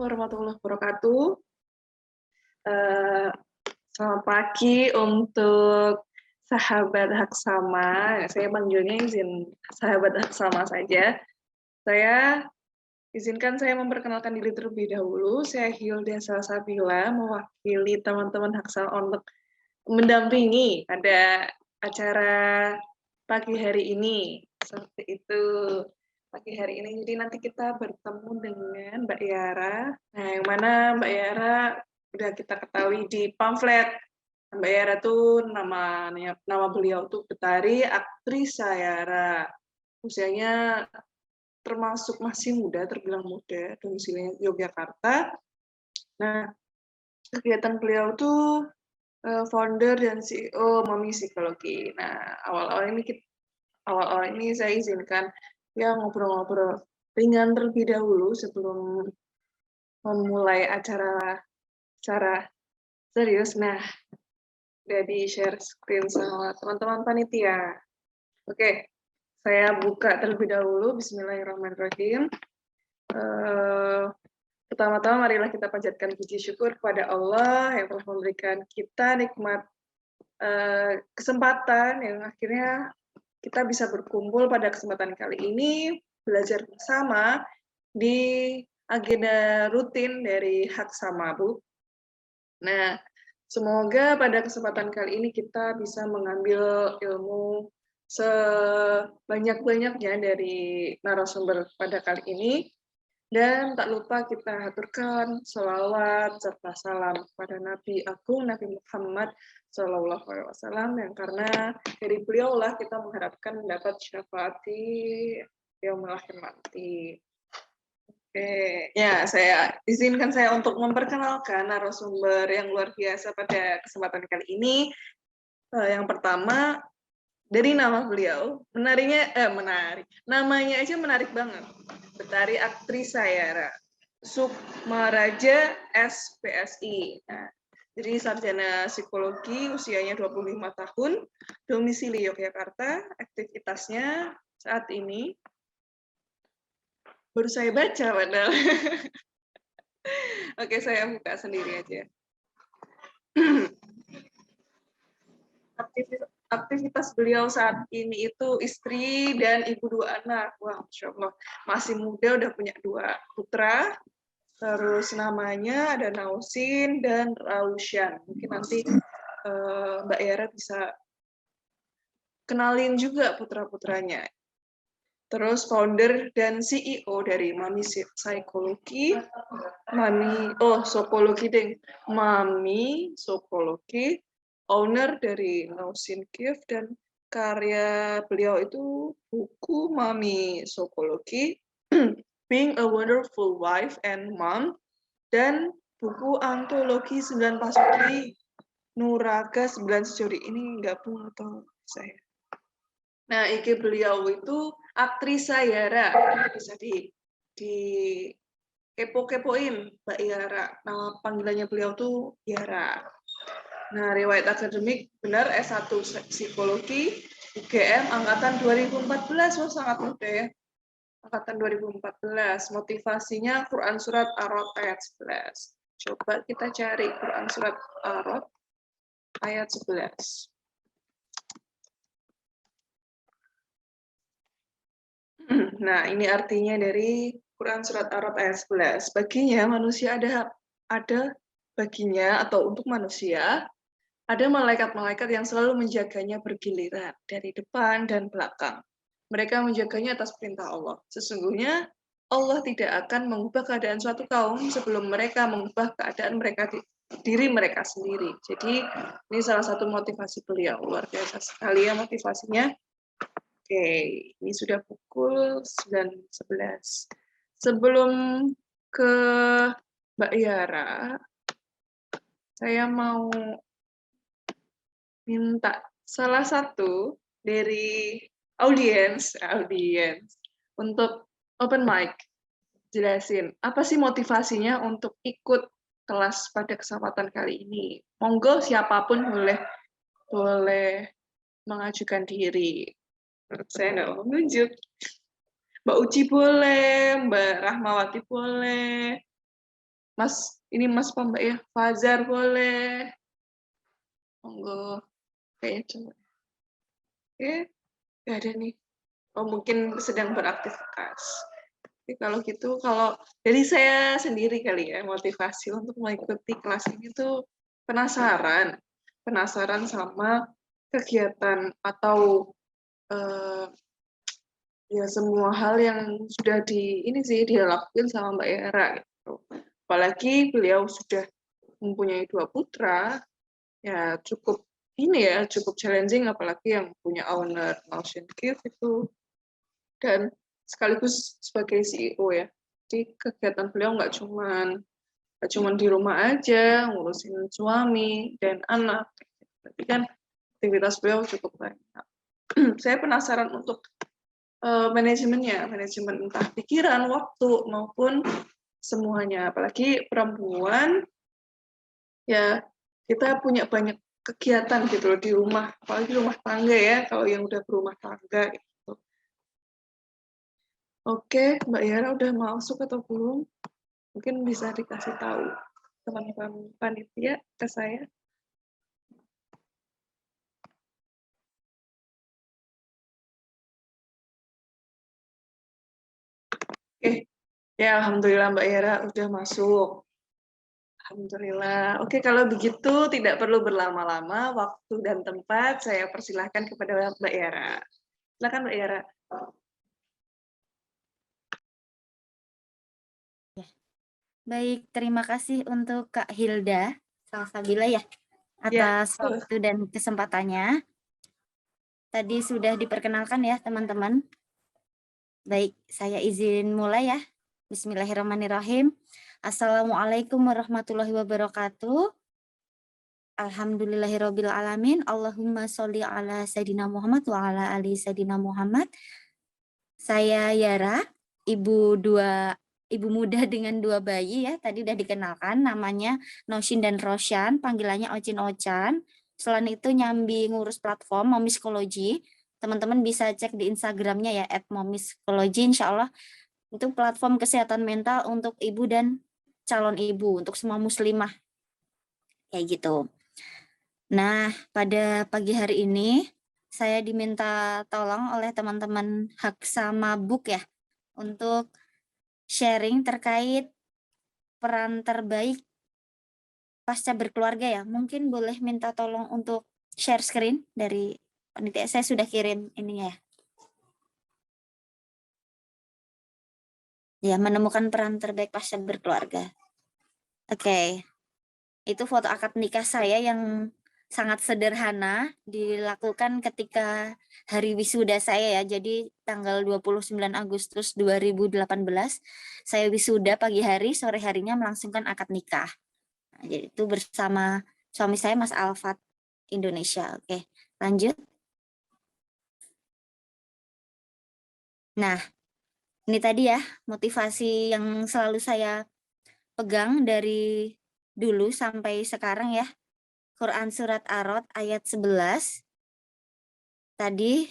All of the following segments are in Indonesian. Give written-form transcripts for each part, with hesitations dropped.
warahmatullahi wabarakatuh. Eee, Selamat pagi untuk sahabat Haksama. Saya manggilnya izin sahabat Haksama saja. Izinkan saya memperkenalkan diri terlebih dahulu. Saya Hilda Salsabila, mewakili teman-teman Haksama untuk mendampingi pada acara pagi hari ini. Seperti itu. Pagi hari ini, jadi nanti kita bertemu dengan Mbak Yara. Nah, yang mana Mbak Yara udah kita ketahui di pamflet. Mbak Yara tuh nama beliau tuh Betari Aktris Sayara. Usianya termasuk masih muda, terbilang muda, domisilinya Yogyakarta. Nah, kegiatan beliau tuh founder dan CEO Mami Psikologi. Nah, awal-awal ini saya izinkan ya ngobrol-ngobrol ringan terlebih dahulu sebelum memulai acara secara serius. Nah, udah di-share screen sama teman-teman panitia. Oke, saya buka terlebih dahulu. Bismillahirrahmanirrahim. Pertama-tama marilah kita panjatkan puji syukur kepada Allah yang telah memberikan kita nikmat kesempatan yang akhirnya kita bisa berkumpul pada kesempatan kali ini, belajar bersama di agenda rutin dari Haksama, Bu. Nah, semoga pada kesempatan kali ini kita bisa mengambil ilmu sebanyak-banyaknya dari narasumber pada kali ini. Dan tak lupa kita haturkan sholawat serta salam kepada Nabi Agung Nabi Muhammad SAW, yang karena dari beliau lah kita mengharapkan mendapat syafaat di yaumil akhir nanti. Oke, ya izinkan saya untuk memperkenalkan narasumber yang luar biasa pada kesempatan kali ini. Yang pertama, dari nama beliau, namanya aja menarik banget. Betari Aktris Sayara, Sukmaraja SPSI. Nah, jadi sarjana psikologi, usianya 25 tahun, domisili Yogyakarta, aktivitasnya saat ini, baru saya baca padahal. Oke, saya buka sendiri aja. Aktivitas beliau saat ini itu istri dan ibu 2 anak. Wah, Masya Allah. Masih muda, udah punya 2 putra. Terus namanya ada Nausin dan Rausyan. Mungkin nanti Mbak Yara bisa kenalin juga putra-putranya. Terus founder dan CEO dari Mami Psikologi, Mami Psikologi, owner dari Nausin Gift, dan karya beliau itu buku Mami Psikologi, Being a Wonderful Wife and Mom, dan buku antologi 9 Pasutri Nuraga 9 Sejoli. Ini gabung atau saya? Nah, IG beliau itu Aktris Sayara. Bisa di kepo-kepoin Mbak Yara. Nama panggilannya beliau tuh Yara. Nah, riwayat akademik benar S1 Psikologi, UGM angkatan 2014. Wah, sangat muda ya. Angkatan 2014. Motivasinya Quran Surat Ar-Rod ayat 11. Coba kita cari Quran Surat Ar-Rod ayat 11. Nah, ini artinya dari Quran Surat Ar-Rod ayat 11. Baginya atau untuk manusia, ada malaikat-malaikat yang selalu menjaganya bergiliran dari depan dan belakang. Mereka menjaganya atas perintah Allah. Sesungguhnya Allah tidak akan mengubah keadaan suatu kaum sebelum mereka mengubah keadaan diri mereka sendiri. Jadi ini salah satu motivasi beliau. Luar biasa sekali ya motivasinya. Oke, ini sudah pukul 9.11. Sebelum ke Mbak Yara, saya mau minta salah satu dari audiens untuk open mic, jelasin apa sih motivasinya untuk ikut kelas pada kesempatan kali ini. Monggo siapapun boleh mengajukan diri. Saya nggak mau nunjuk. Mbak Uci boleh, Mbak Rahmawati boleh. Mas, ini Mas apa Mbak ya? Fajar boleh. Monggo. Kayaknya coba. Oke, nggak ada nih. Oh, mungkin sedang beraktivitas. Oke, kalau gitu, kalau dari saya sendiri kali ya, motivasi untuk mengikuti kelas ini tuh penasaran. Penasaran sama kegiatan atau eh, ya semua hal yang sudah ini sih dia lakuin sama Mbak Yara gitu. Apalagi beliau sudah mempunyai 2 putra, ya cukup ini ya, cukup challenging apalagi yang punya owner Notion Gift itu dan sekaligus sebagai CEO ya. Jadi kegiatan beliau nggak cuman di rumah aja ngurusin suami dan anak, tapi kan aktivitas beliau cukup banyak. Saya penasaran untuk manajemennya, manajemen entah pikiran, waktu maupun semuanya. Apalagi perempuan ya kita punya banyak kegiatan gitu loh di rumah, apalagi rumah tangga ya kalau yang udah berumah tangga gitu. Oke, Mbak Yara udah masuk atau belum? Mungkin bisa dikasih tahu teman-teman panitia ke saya. Oke, ya alhamdulillah Mbak Yara udah masuk. Alhamdulillah. Oke, kalau begitu tidak perlu berlama-lama, waktu dan tempat saya persilahkan kepada Mbak Yara. Silakan Mbak Yara. Baik, terima kasih untuk Kak Hilda Salsabila ya Ya, atas waktu dan kesempatannya. Tadi sudah diperkenalkan ya teman-teman. Baik, saya izin mulai ya. Bismillahirrahmanirrahim. Assalamualaikum warahmatullahi wabarakatuh. Alhamdulillahirabbil alamin. Allahumma sholli ala sayidina Muhammad wa ala ali sayidina Muhammad. Saya Yara, ibu muda dengan 2 bayi ya. Tadi udah dikenalkan namanya Noshin dan Roshan, panggilannya Ocin-Ocan. Selain itu nyambi ngurus platform Momiskologi. Teman-teman bisa cek di Instagramnya ya @momiskologi. Insyaallah itu platform kesehatan mental untuk ibu dan calon ibu untuk semua muslimah kayak gitu. Nah, pada pagi hari ini saya diminta tolong oleh teman-teman Haksa Mabuk ya untuk sharing terkait peran terbaik pasca berkeluarga ya. Mungkin boleh minta tolong untuk share screen dari panitia. Saya sudah kirim ininya ya. Ya, menemukan peran terbaik pasca berkeluarga. Oke. Itu foto akad nikah saya yang sangat sederhana dilakukan ketika hari wisuda saya ya. Jadi tanggal 29 Agustus 2018 saya wisuda pagi hari, sore harinya melangsungkan akad nikah. Nah, jadi itu bersama suami saya Mas Alfat Indonesia. Oke, lanjut. Nah, ini tadi ya motivasi yang selalu saya pegang dari dulu sampai sekarang ya. Quran Surat Ar-Rod ayat 11. Tadi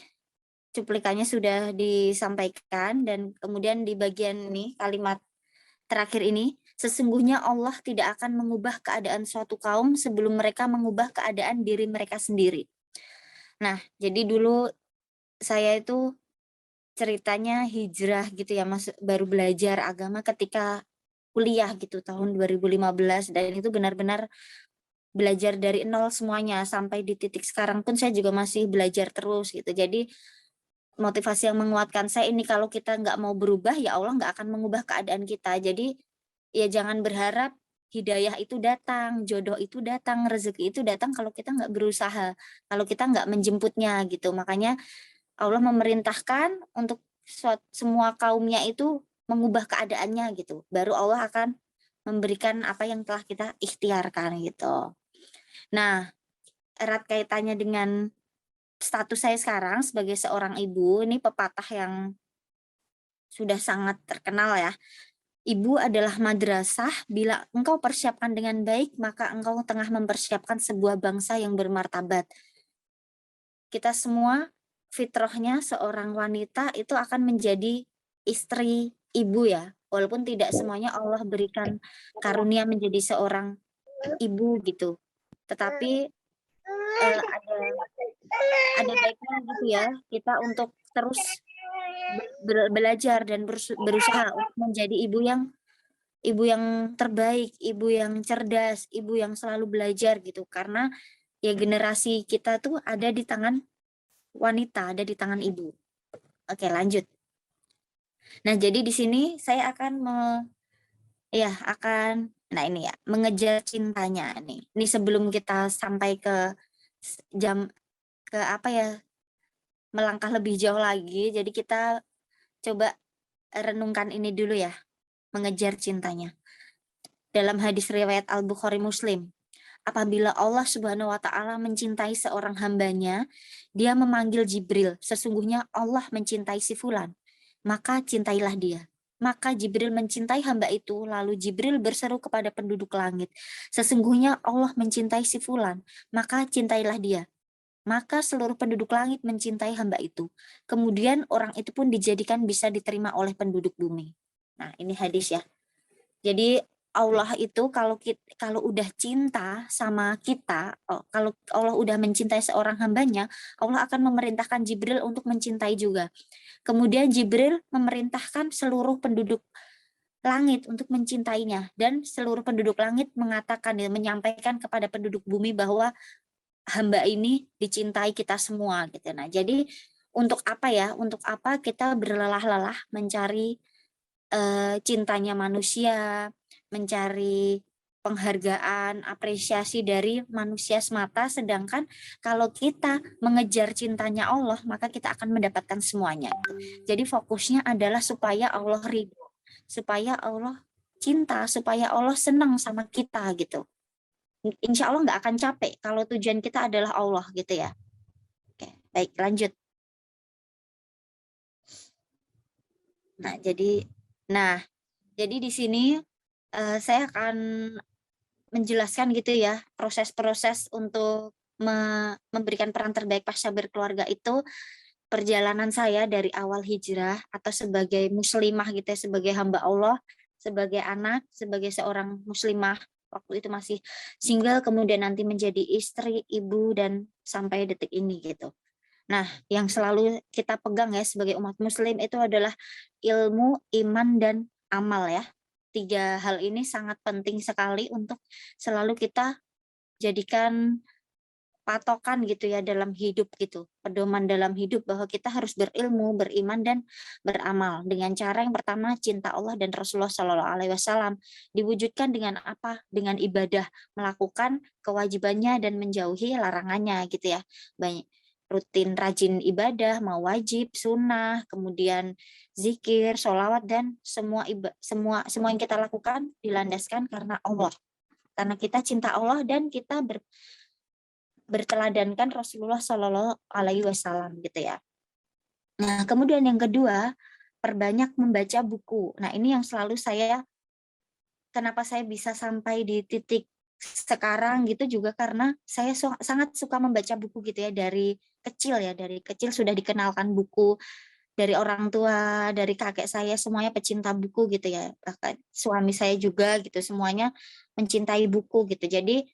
cuplikannya sudah disampaikan dan kemudian di bagian ini kalimat terakhir ini, sesungguhnya Allah tidak akan mengubah keadaan suatu kaum sebelum mereka mengubah keadaan diri mereka sendiri. Nah, jadi dulu saya itu ceritanya hijrah gitu ya, baru belajar agama ketika kuliah gitu tahun 2015 dan itu benar-benar belajar dari nol semuanya sampai di titik sekarang pun saya juga masih belajar terus gitu. Jadi motivasi yang menguatkan saya ini kalau kita nggak mau berubah ya Allah nggak akan mengubah keadaan kita. Jadi ya jangan berharap hidayah itu datang, jodoh itu datang, rezeki itu datang kalau kita nggak berusaha, kalau kita nggak menjemputnya gitu. Makanya Allah memerintahkan untuk semua kaumnya itu mengubah keadaannya gitu. Baru Allah akan memberikan apa yang telah kita ikhtiarkan gitu. Nah, erat kaitannya dengan status saya sekarang sebagai seorang ibu, ini pepatah yang sudah sangat terkenal ya. Ibu adalah madrasah, bila engkau persiapkan dengan baik, maka engkau tengah mempersiapkan sebuah bangsa yang bermartabat. Kita semua fitrahnya seorang wanita itu akan menjadi istri ibu ya, Walaupun tidak semuanya Allah berikan karunia menjadi seorang ibu gitu. Tetapi ada baiknya gitu ya kita untuk terus belajar dan berusaha untuk menjadi ibu yang terbaik, ibu yang cerdas, ibu yang selalu belajar gitu. Karena ya generasi kita tuh ada di tangan wanita, ada di tangan ibu. Oke, lanjut. Nah, jadi di sini saya akan nah ini ya, mengejar cintanya nih. Ini sebelum kita sampai ke apa ya, melangkah lebih jauh lagi. Jadi kita coba renungkan ini dulu ya, mengejar cintanya. Dalam hadis riwayat Al-Bukhari Muslim, apabila Allah Subhanahu wa taala mencintai seorang hambanya, dia memanggil Jibril, sesungguhnya Allah mencintai si fulan, maka cintailah dia. Maka Jibril mencintai hamba itu, lalu Jibril berseru kepada penduduk langit, sesungguhnya Allah mencintai si fulan, maka cintailah dia. Maka seluruh penduduk langit mencintai hamba itu. Kemudian orang itu pun dijadikan bisa diterima oleh penduduk bumi. Nah, ini hadis ya. Jadi Allah itu kalau udah cinta sama kita, kalau Allah udah mencintai seorang hambanya, Allah akan memerintahkan Jibril untuk mencintai juga. Kemudian Jibril memerintahkan seluruh penduduk langit untuk mencintainya, dan seluruh penduduk langit mengatakan, menyampaikan kepada penduduk bumi bahwa hamba ini dicintai kita semua gitu. Nah, jadi untuk apa ya? Untuk apa kita berlelah-lelah mencari cintanya manusia, mencari penghargaan, apresiasi dari manusia semata, sedangkan kalau kita mengejar cintanya Allah, maka kita akan mendapatkan semuanya. Jadi fokusnya adalah supaya Allah ridho, supaya Allah cinta, supaya Allah senang sama kita gitu. Insya Allah nggak akan capek kalau tujuan kita adalah Allah gitu ya. Oke, baik lanjut. Nah, jadi di sini saya akan menjelaskan gitu ya proses-proses untuk memberikan peran terbaik pasca berkeluarga itu, perjalanan saya dari awal hijrah atau sebagai muslimah gitu ya, sebagai hamba Allah, sebagai anak, sebagai seorang muslimah waktu itu masih single, kemudian nanti menjadi istri, ibu, dan sampai detik ini gitu. Nah, yang selalu kita pegang ya sebagai umat muslim itu adalah ilmu, iman, dan amal ya. 3 hal ini sangat penting sekali untuk selalu kita jadikan patokan gitu ya dalam hidup gitu. Pedoman dalam hidup bahwa kita harus berilmu, beriman, dan beramal. Dengan cara yang pertama cinta Allah dan Rasulullah Shallallahu Alaihi Wasallam. Diwujudkan dengan apa? Dengan ibadah, melakukan kewajibannya dan menjauhi larangannya gitu ya. Banyak rutin rajin ibadah, mau wajib, sunnah, kemudian zikir, sholawat, dan semua yang kita lakukan dilandaskan karena Allah. Karena kita cinta Allah dan kita berteladankan Rasulullah Shallallahu Alaihi Wasallam gitu ya. Nah, kemudian yang kedua, perbanyak membaca buku. Nah, ini yang selalu kenapa saya bisa sampai di titik sekarang gitu juga karena saya sangat suka membaca buku gitu ya dari kecil sudah dikenalkan buku dari orang tua, dari kakek saya, semuanya pecinta buku gitu ya. Bahkan suami saya juga gitu, semuanya mencintai buku gitu. Jadi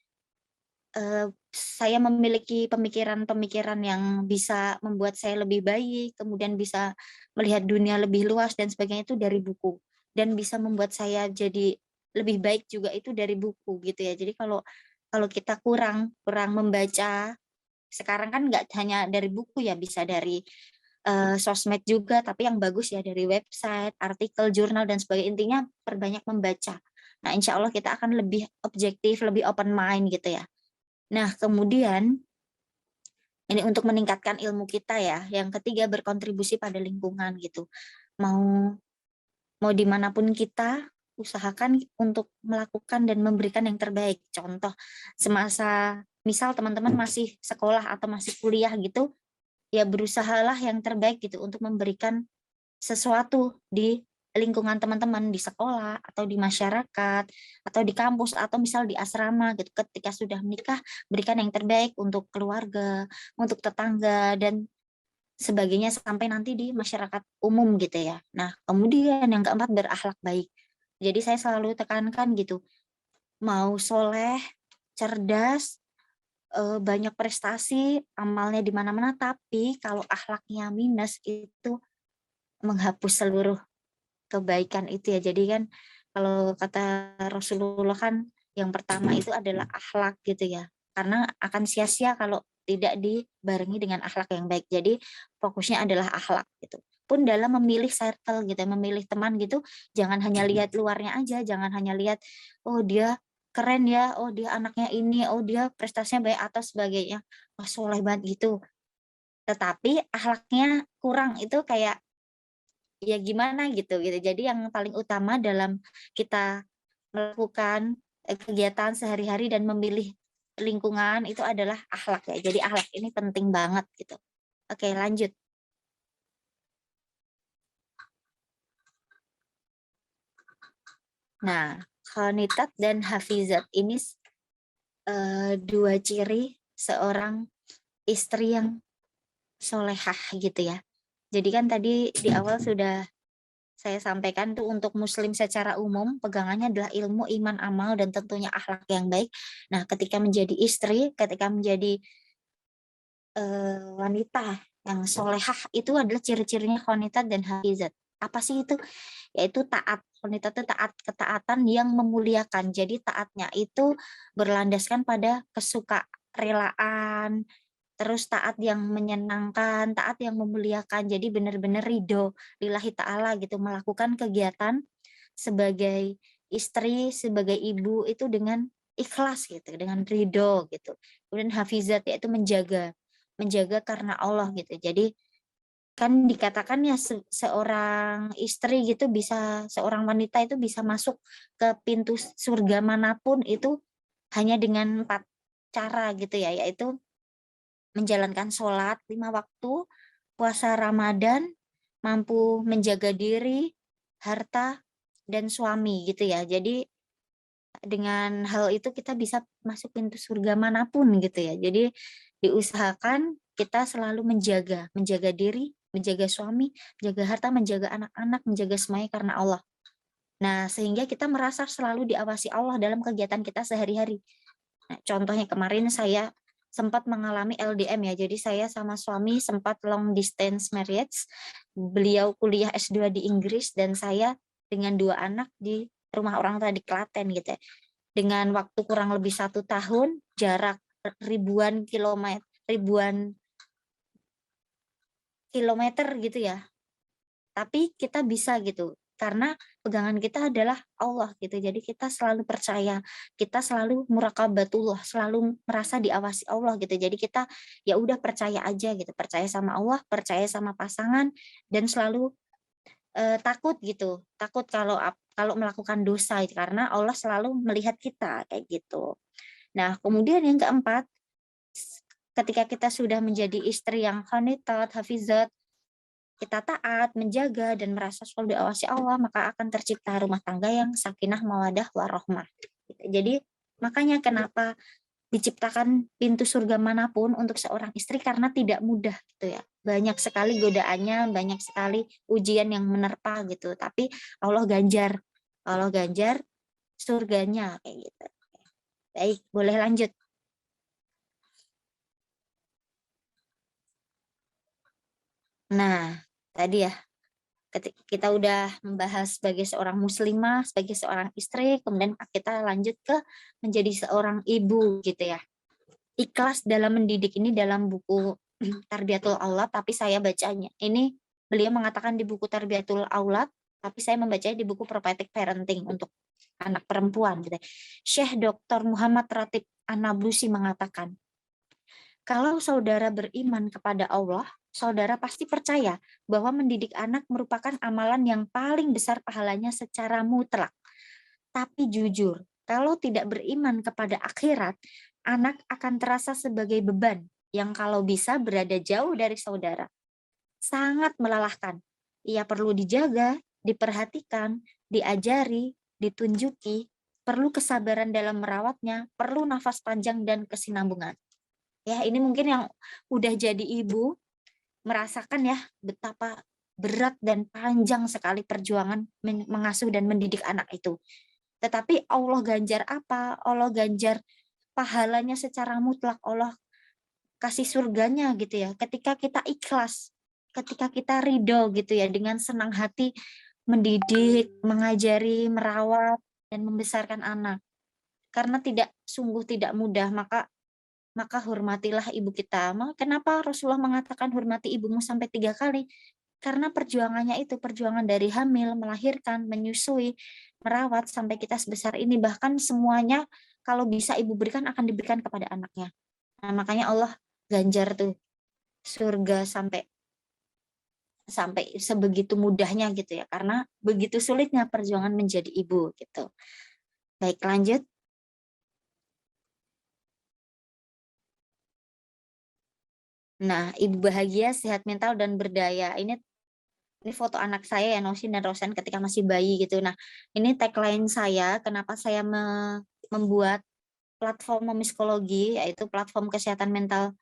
saya memiliki pemikiran-pemikiran yang bisa membuat saya lebih baik, kemudian bisa melihat dunia lebih luas dan sebagainya itu dari buku. Dan bisa membuat saya jadi lebih baik juga itu dari buku gitu ya. Jadi kalau kita kurang membaca, sekarang kan nggak hanya dari buku ya, bisa dari sosmed juga, tapi yang bagus ya dari website, artikel, jurnal, dan sebagainya. Intinya perbanyak membaca. Nah, insya Allah kita akan lebih objektif, lebih open mind gitu ya. Nah, kemudian ini untuk meningkatkan ilmu kita ya. Yang ketiga, berkontribusi pada lingkungan gitu. Mau dimanapun kita, usahakan untuk melakukan dan memberikan yang terbaik. Contoh, semasa misal teman-teman masih sekolah atau masih kuliah gitu, ya berusahalah yang terbaik gitu untuk memberikan sesuatu di lingkungan teman-teman, di sekolah atau di masyarakat atau di kampus atau misal di asrama gitu. Ketika sudah menikah, berikan yang terbaik untuk keluarga, untuk tetangga, dan sebagainya sampai nanti di masyarakat umum gitu ya. Nah, kemudian yang keempat berakhlak baik. Jadi saya selalu tekankan gitu, mau soleh, cerdas, banyak prestasi, amalnya di mana-mana, tapi kalau akhlaknya minus itu menghapus seluruh kebaikan itu ya. Jadi kan kalau kata Rasulullah kan yang pertama itu adalah akhlak gitu ya. Karena akan sia-sia kalau tidak dibarengi dengan akhlak yang baik. Jadi fokusnya adalah akhlak gitu. Pun dalam memilih circle gitu, memilih teman gitu, jangan hanya lihat luarnya aja, jangan hanya lihat oh dia keren ya, oh dia anaknya ini, oh dia prestasinya baik atau sebagainya. Wah, soleh banget gitu. Tetapi akhlaknya kurang itu kayak ya gimana gitu gitu. Jadi yang paling utama dalam kita melakukan kegiatan sehari-hari dan memilih lingkungan itu adalah akhlak ya. Jadi akhlak ini penting banget gitu. Oke, lanjut. Nah, Khonitat dan Hafizat ini dua ciri seorang istri yang solehah gitu ya. Jadi kan tadi di awal sudah saya sampaikan tuh untuk muslim secara umum pegangannya adalah ilmu, iman, amal, dan tentunya akhlak yang baik. Nah, ketika menjadi istri, ketika menjadi wanita yang solehah itu adalah ciri-cirinya khonitat dan hafizat. Apa sih itu? Yaitu taat. Khonitat itu taat, ketaatan yang memuliakan. Jadi taatnya itu berlandaskan pada kesukarelaan, terus taat yang menyenangkan, taat yang memuliakan. Jadi benar-benar ridho lillahi ta'ala gitu, melakukan kegiatan sebagai istri, sebagai ibu itu dengan ikhlas gitu, dengan ridho gitu. Kemudian hafizat yaitu menjaga, menjaga karena Allah gitu. Jadi kan dikatakan ya seorang istri gitu bisa, seorang wanita itu bisa masuk ke pintu surga manapun itu hanya dengan 4 cara gitu ya, yaitu menjalankan sholat 5 waktu, puasa Ramadan, mampu menjaga diri, harta, dan suami gitu ya. Jadi dengan hal itu kita bisa masuk pintu surga manapun gitu ya. Jadi diusahakan kita selalu menjaga diri, menjaga suami, menjaga harta, menjaga anak-anak, menjaga semuanya karena Allah. Nah, sehingga kita merasa selalu diawasi Allah dalam kegiatan kita sehari-hari. Nah, contohnya kemarin saya sempat mengalami LDM ya. Jadi saya sama suami sempat long distance marriage. Beliau kuliah S2 di Inggris dan saya dengan 2 anak di rumah orang tua di Klaten gitu ya. Dengan waktu kurang lebih 1 tahun, jarak ribuan kilometer gitu ya. Tapi kita bisa gitu karena pegangan kita adalah Allah gitu. Jadi kita selalu percaya, kita selalu muraqabatullah, selalu merasa diawasi Allah gitu. Jadi kita ya udah percaya aja gitu, percaya sama Allah, percaya sama pasangan, dan selalu takut gitu, takut kalau melakukan dosa gitu, karena Allah selalu melihat kita kayak gitu. Nah, kemudian yang keempat, ketika kita sudah menjadi istri yang qanitat, hafizat, kita taat, menjaga, dan merasa selalu diawasi Allah, maka akan tercipta rumah tangga yang sakinah, mawadah, warohmah. Jadi makanya kenapa diciptakan pintu surga manapun untuk seorang istri karena tidak mudah gitu ya. Banyak sekali godaannya, banyak sekali ujian yang menerpa gitu. Tapi Allah ganjar surganya kayak gitu. Baik, boleh lanjut. Nah, tadi ya kita udah membahas sebagai seorang muslimah, sebagai seorang istri, kemudian kita lanjut ke menjadi seorang ibu gitu ya. Ikhlas dalam mendidik ini dalam buku Tarbiyatul Aulad, tapi saya bacanya ini beliau mengatakan di buku Tarbiyatul Aulad, tapi saya membacanya di buku Prophetic Parenting untuk anak perempuan gitu. Syekh Dr. Muhammad Ratib An-Nablusi mengatakan, kalau saudara beriman kepada Allah, saudara pasti percaya bahwa mendidik anak merupakan amalan yang paling besar pahalanya secara mutlak. Tapi jujur, kalau tidak beriman kepada akhirat, anak akan terasa sebagai beban yang kalau bisa berada jauh dari saudara. Sangat melelahkan. Ia perlu dijaga, diperhatikan, diajari, ditunjuki, perlu kesabaran dalam merawatnya, perlu nafas panjang dan kesinambungan. Ya, ini mungkin yang udah jadi ibu merasakan ya betapa berat dan panjang sekali perjuangan mengasuh dan mendidik anak itu. Tetapi Allah ganjar apa? Allah ganjar pahalanya secara mutlak. Allah kasih surganya gitu ya. Ketika kita ikhlas, ketika kita ridho gitu ya, dengan senang hati mendidik, mengajari, merawat, dan membesarkan anak. Karena sungguh tidak mudah, maka hormatilah ibu kita. Kenapa Rasulullah mengatakan hormati ibumu sampai 3 kali? Karena perjuangannya itu, perjuangan dari hamil, melahirkan, menyusui, merawat, sampai kita sebesar ini. Bahkan semuanya kalau bisa ibu berikan akan diberikan kepada anaknya. Nah, makanya Allah ganjar tuh surga sampai sampai sebegitu mudahnya gitu ya. Karena begitu sulitnya perjuangan menjadi ibu gitu. Baik, lanjut. Nah, ibu bahagia, sehat mental, dan berdaya. Ini foto anak saya ya, Nosin dan Rosen ketika masih bayi gitu. Nah, ini tagline saya, kenapa saya membuat platform Momiskologi, yaitu platform kesehatan mental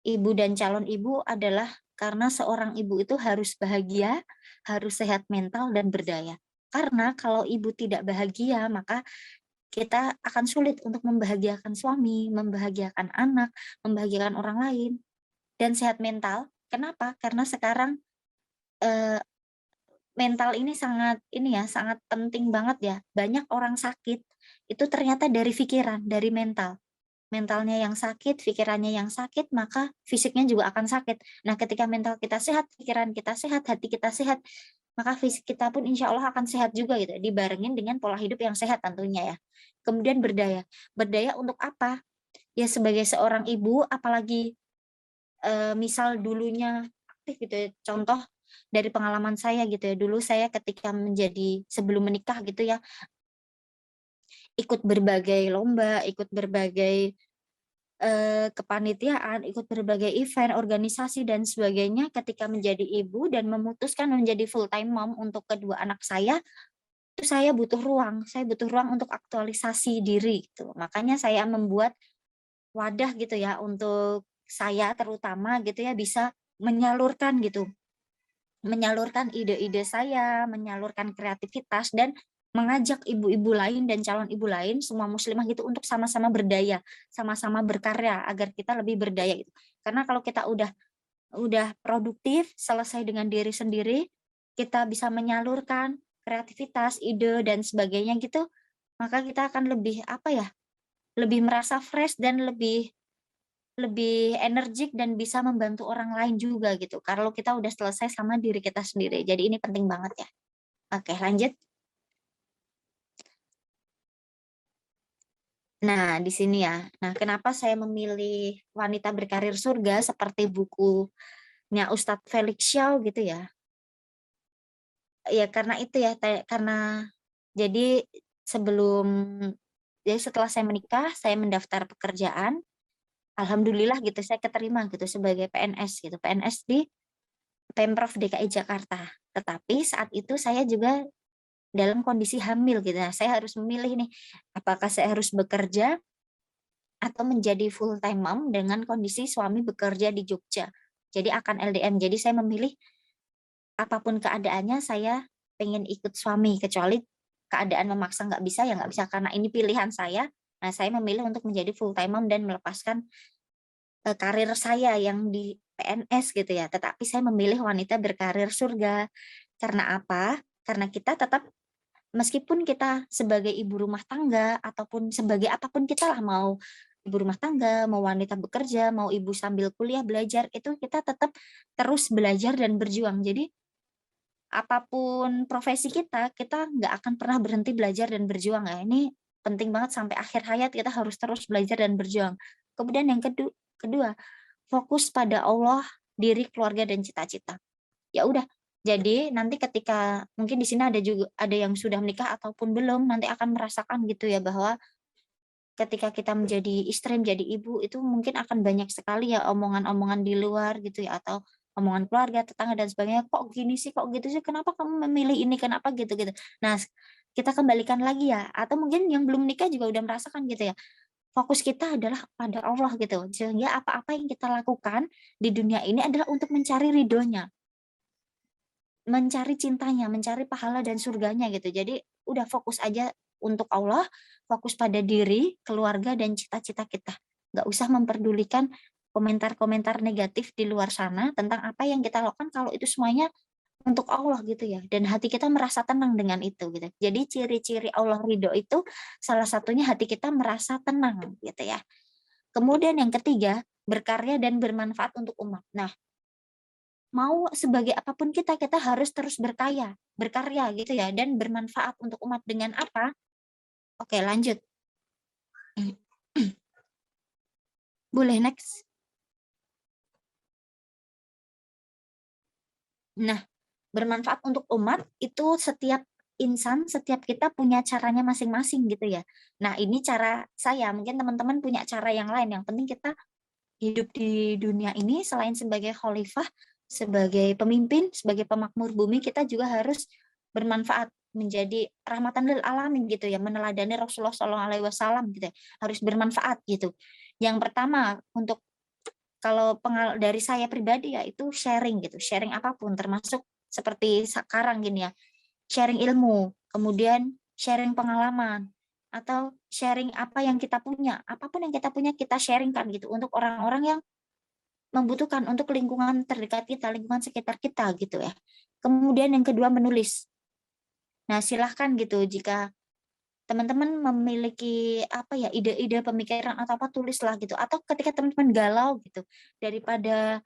ibu dan calon ibu, adalah karena seorang ibu itu harus bahagia, harus sehat mental, dan berdaya. Karena kalau ibu tidak bahagia, maka kita akan sulit untuk membahagiakan suami, membahagiakan anak, membahagiakan orang lain. Dan sehat mental, kenapa? Karena sekarang eh, mental ini sangat penting banget ya. Banyak orang sakit itu ternyata dari pikiran, dari mental. Mentalnya yang sakit, pikirannya yang sakit, maka fisiknya juga akan sakit. Nah, ketika mental kita sehat, pikiran kita sehat, hati kita sehat, maka fisik kita pun insya Allah akan sehat juga gitu. Dibarengin dengan pola hidup yang sehat tentunya ya. Kemudian berdaya. Berdaya untuk apa? Ya sebagai seorang ibu, apalagi misal dulunya aktif gitu ya. Contoh dari pengalaman saya gitu ya. Dulu saya ketika sebelum menikah gitu ya, ikut berbagai lomba, ikut berbagai kepanitiaan, ikut berbagai event, organisasi, dan sebagainya. Ketika menjadi ibu dan memutuskan menjadi full time mom untuk kedua anak saya, itu saya butuh ruang. Saya butuh ruang untuk aktualisasi diri gitu. Makanya saya membuat wadah gitu ya untuk saya terutama gitu ya, bisa menyalurkan gitu. Menyalurkan ide-ide saya, menyalurkan kreativitas, dan mengajak ibu-ibu lain dan calon ibu lain, semua muslimah gitu, untuk sama-sama berdaya, sama-sama berkarya agar kita lebih berdaya gitu. Karena kalau kita udah produktif, selesai dengan diri sendiri, kita bisa menyalurkan kreativitas, ide, dan sebagainya gitu, maka kita akan lebih apa ya? Lebih merasa fresh dan lebih lebih energik dan bisa membantu orang lain juga gitu. Kalau kita udah selesai sama diri kita sendiri. Jadi ini penting banget ya. Oke, lanjut. Nah, di sini ya. Nah, kenapa saya memilih Wanita Berkarir Surga seperti bukunya Ustadz Felix Shaw gitu ya. Ya karena itu ya, karena jadi sebelum jadi setelah saya menikah, saya mendaftar pekerjaan. Alhamdulillah gitu saya keterima gitu sebagai PNS gitu. PNS di Pemprov DKI Jakarta. Tetapi saat itu saya juga dalam kondisi hamil gitu. Nah, saya harus memilih nih, apakah saya harus bekerja atau menjadi full time mom dengan kondisi suami bekerja di Jogja. Jadi akan LDM. Jadi saya memilih apapun keadaannya saya pengen ikut suami, kecuali keadaan memaksa nggak bisa ya nggak bisa, karena ini pilihan saya. Nah, saya memilih untuk menjadi full time mom dan melepaskan karir saya yang di PNS gitu ya. Tetapi saya memilih Wanita Berkarir Surga. Karena apa? Karena kita tetap, meskipun kita sebagai ibu rumah tangga ataupun sebagai apapun kita lah, mau ibu rumah tangga, mau wanita bekerja, mau ibu sambil kuliah belajar, itu kita tetap terus belajar dan berjuang. Jadi apapun profesi kita nggak akan pernah berhenti belajar dan berjuang ya. Ini penting banget, sampai akhir hayat kita harus terus belajar dan berjuang. Kemudian yang kedua, fokus pada Allah, diri, keluarga, dan cita-cita. Ya udah. Jadi nanti ketika mungkin di sini ada yang sudah menikah ataupun belum, nanti akan merasakan gitu ya, bahwa ketika kita menjadi istri, menjadi ibu, itu mungkin akan banyak sekali ya omongan-omongan di luar gitu ya, atau omongan keluarga, tetangga, dan sebagainya. Kok gini sih, kok gitu sih, kenapa kamu memilih ini, kenapa gitu-gitu. Nah, kita kembalikan lagi ya, atau mungkin yang belum nikah juga udah merasakan gitu ya. fokus kita adalah pada Allah gitu. Sehingga apa-apa yang kita lakukan di dunia ini adalah untuk mencari ridhonya, mencari cintanya, mencari pahala dan surganya gitu. Jadi udah fokus aja untuk Allah, fokus pada diri, keluarga, dan cita-cita kita. Nggak usah memperdulikan komentar-komentar negatif di luar sana tentang apa yang kita lakukan kalau itu semuanya untuk Allah gitu ya. Dan hati kita merasa tenang dengan itu gitu. Jadi ciri-ciri Allah ridho itu salah satunya hati kita merasa tenang gitu ya. Kemudian yang ketiga, berkarya dan bermanfaat untuk umat. Nah, mau sebagai apapun kita harus terus berkarya gitu ya, dan bermanfaat untuk umat dengan apa? Oke, lanjut. Boleh next. Nah, bermanfaat untuk umat itu setiap insan, setiap kita punya caranya masing-masing gitu ya. Nah, ini cara saya, mungkin teman-teman punya cara yang lain. Yang penting kita hidup di dunia ini selain sebagai khalifah, sebagai pemimpin, sebagai pemakmur bumi, kita juga harus bermanfaat, menjadi rahmatan lil alamin gitu ya, meneladani Rasulullah SAW gitu ya, harus bermanfaat gitu. Yang pertama untuk kalau dari saya pribadi ya itu sharing gitu, sharing apapun termasuk seperti sekarang gini ya, sharing ilmu, kemudian sharing pengalaman, atau sharing apa yang kita punya, apapun yang kita punya kita sharingkan gitu untuk orang-orang yang membutuhkan, untuk lingkungan terdekat kita, lingkungan sekitar kita gitu ya. Kemudian yang kedua menulis. Nah, silahkan gitu jika teman-teman memiliki apa ya, ide-ide pemikiran atau apa, tulislah gitu. Atau ketika teman-teman galau gitu, daripada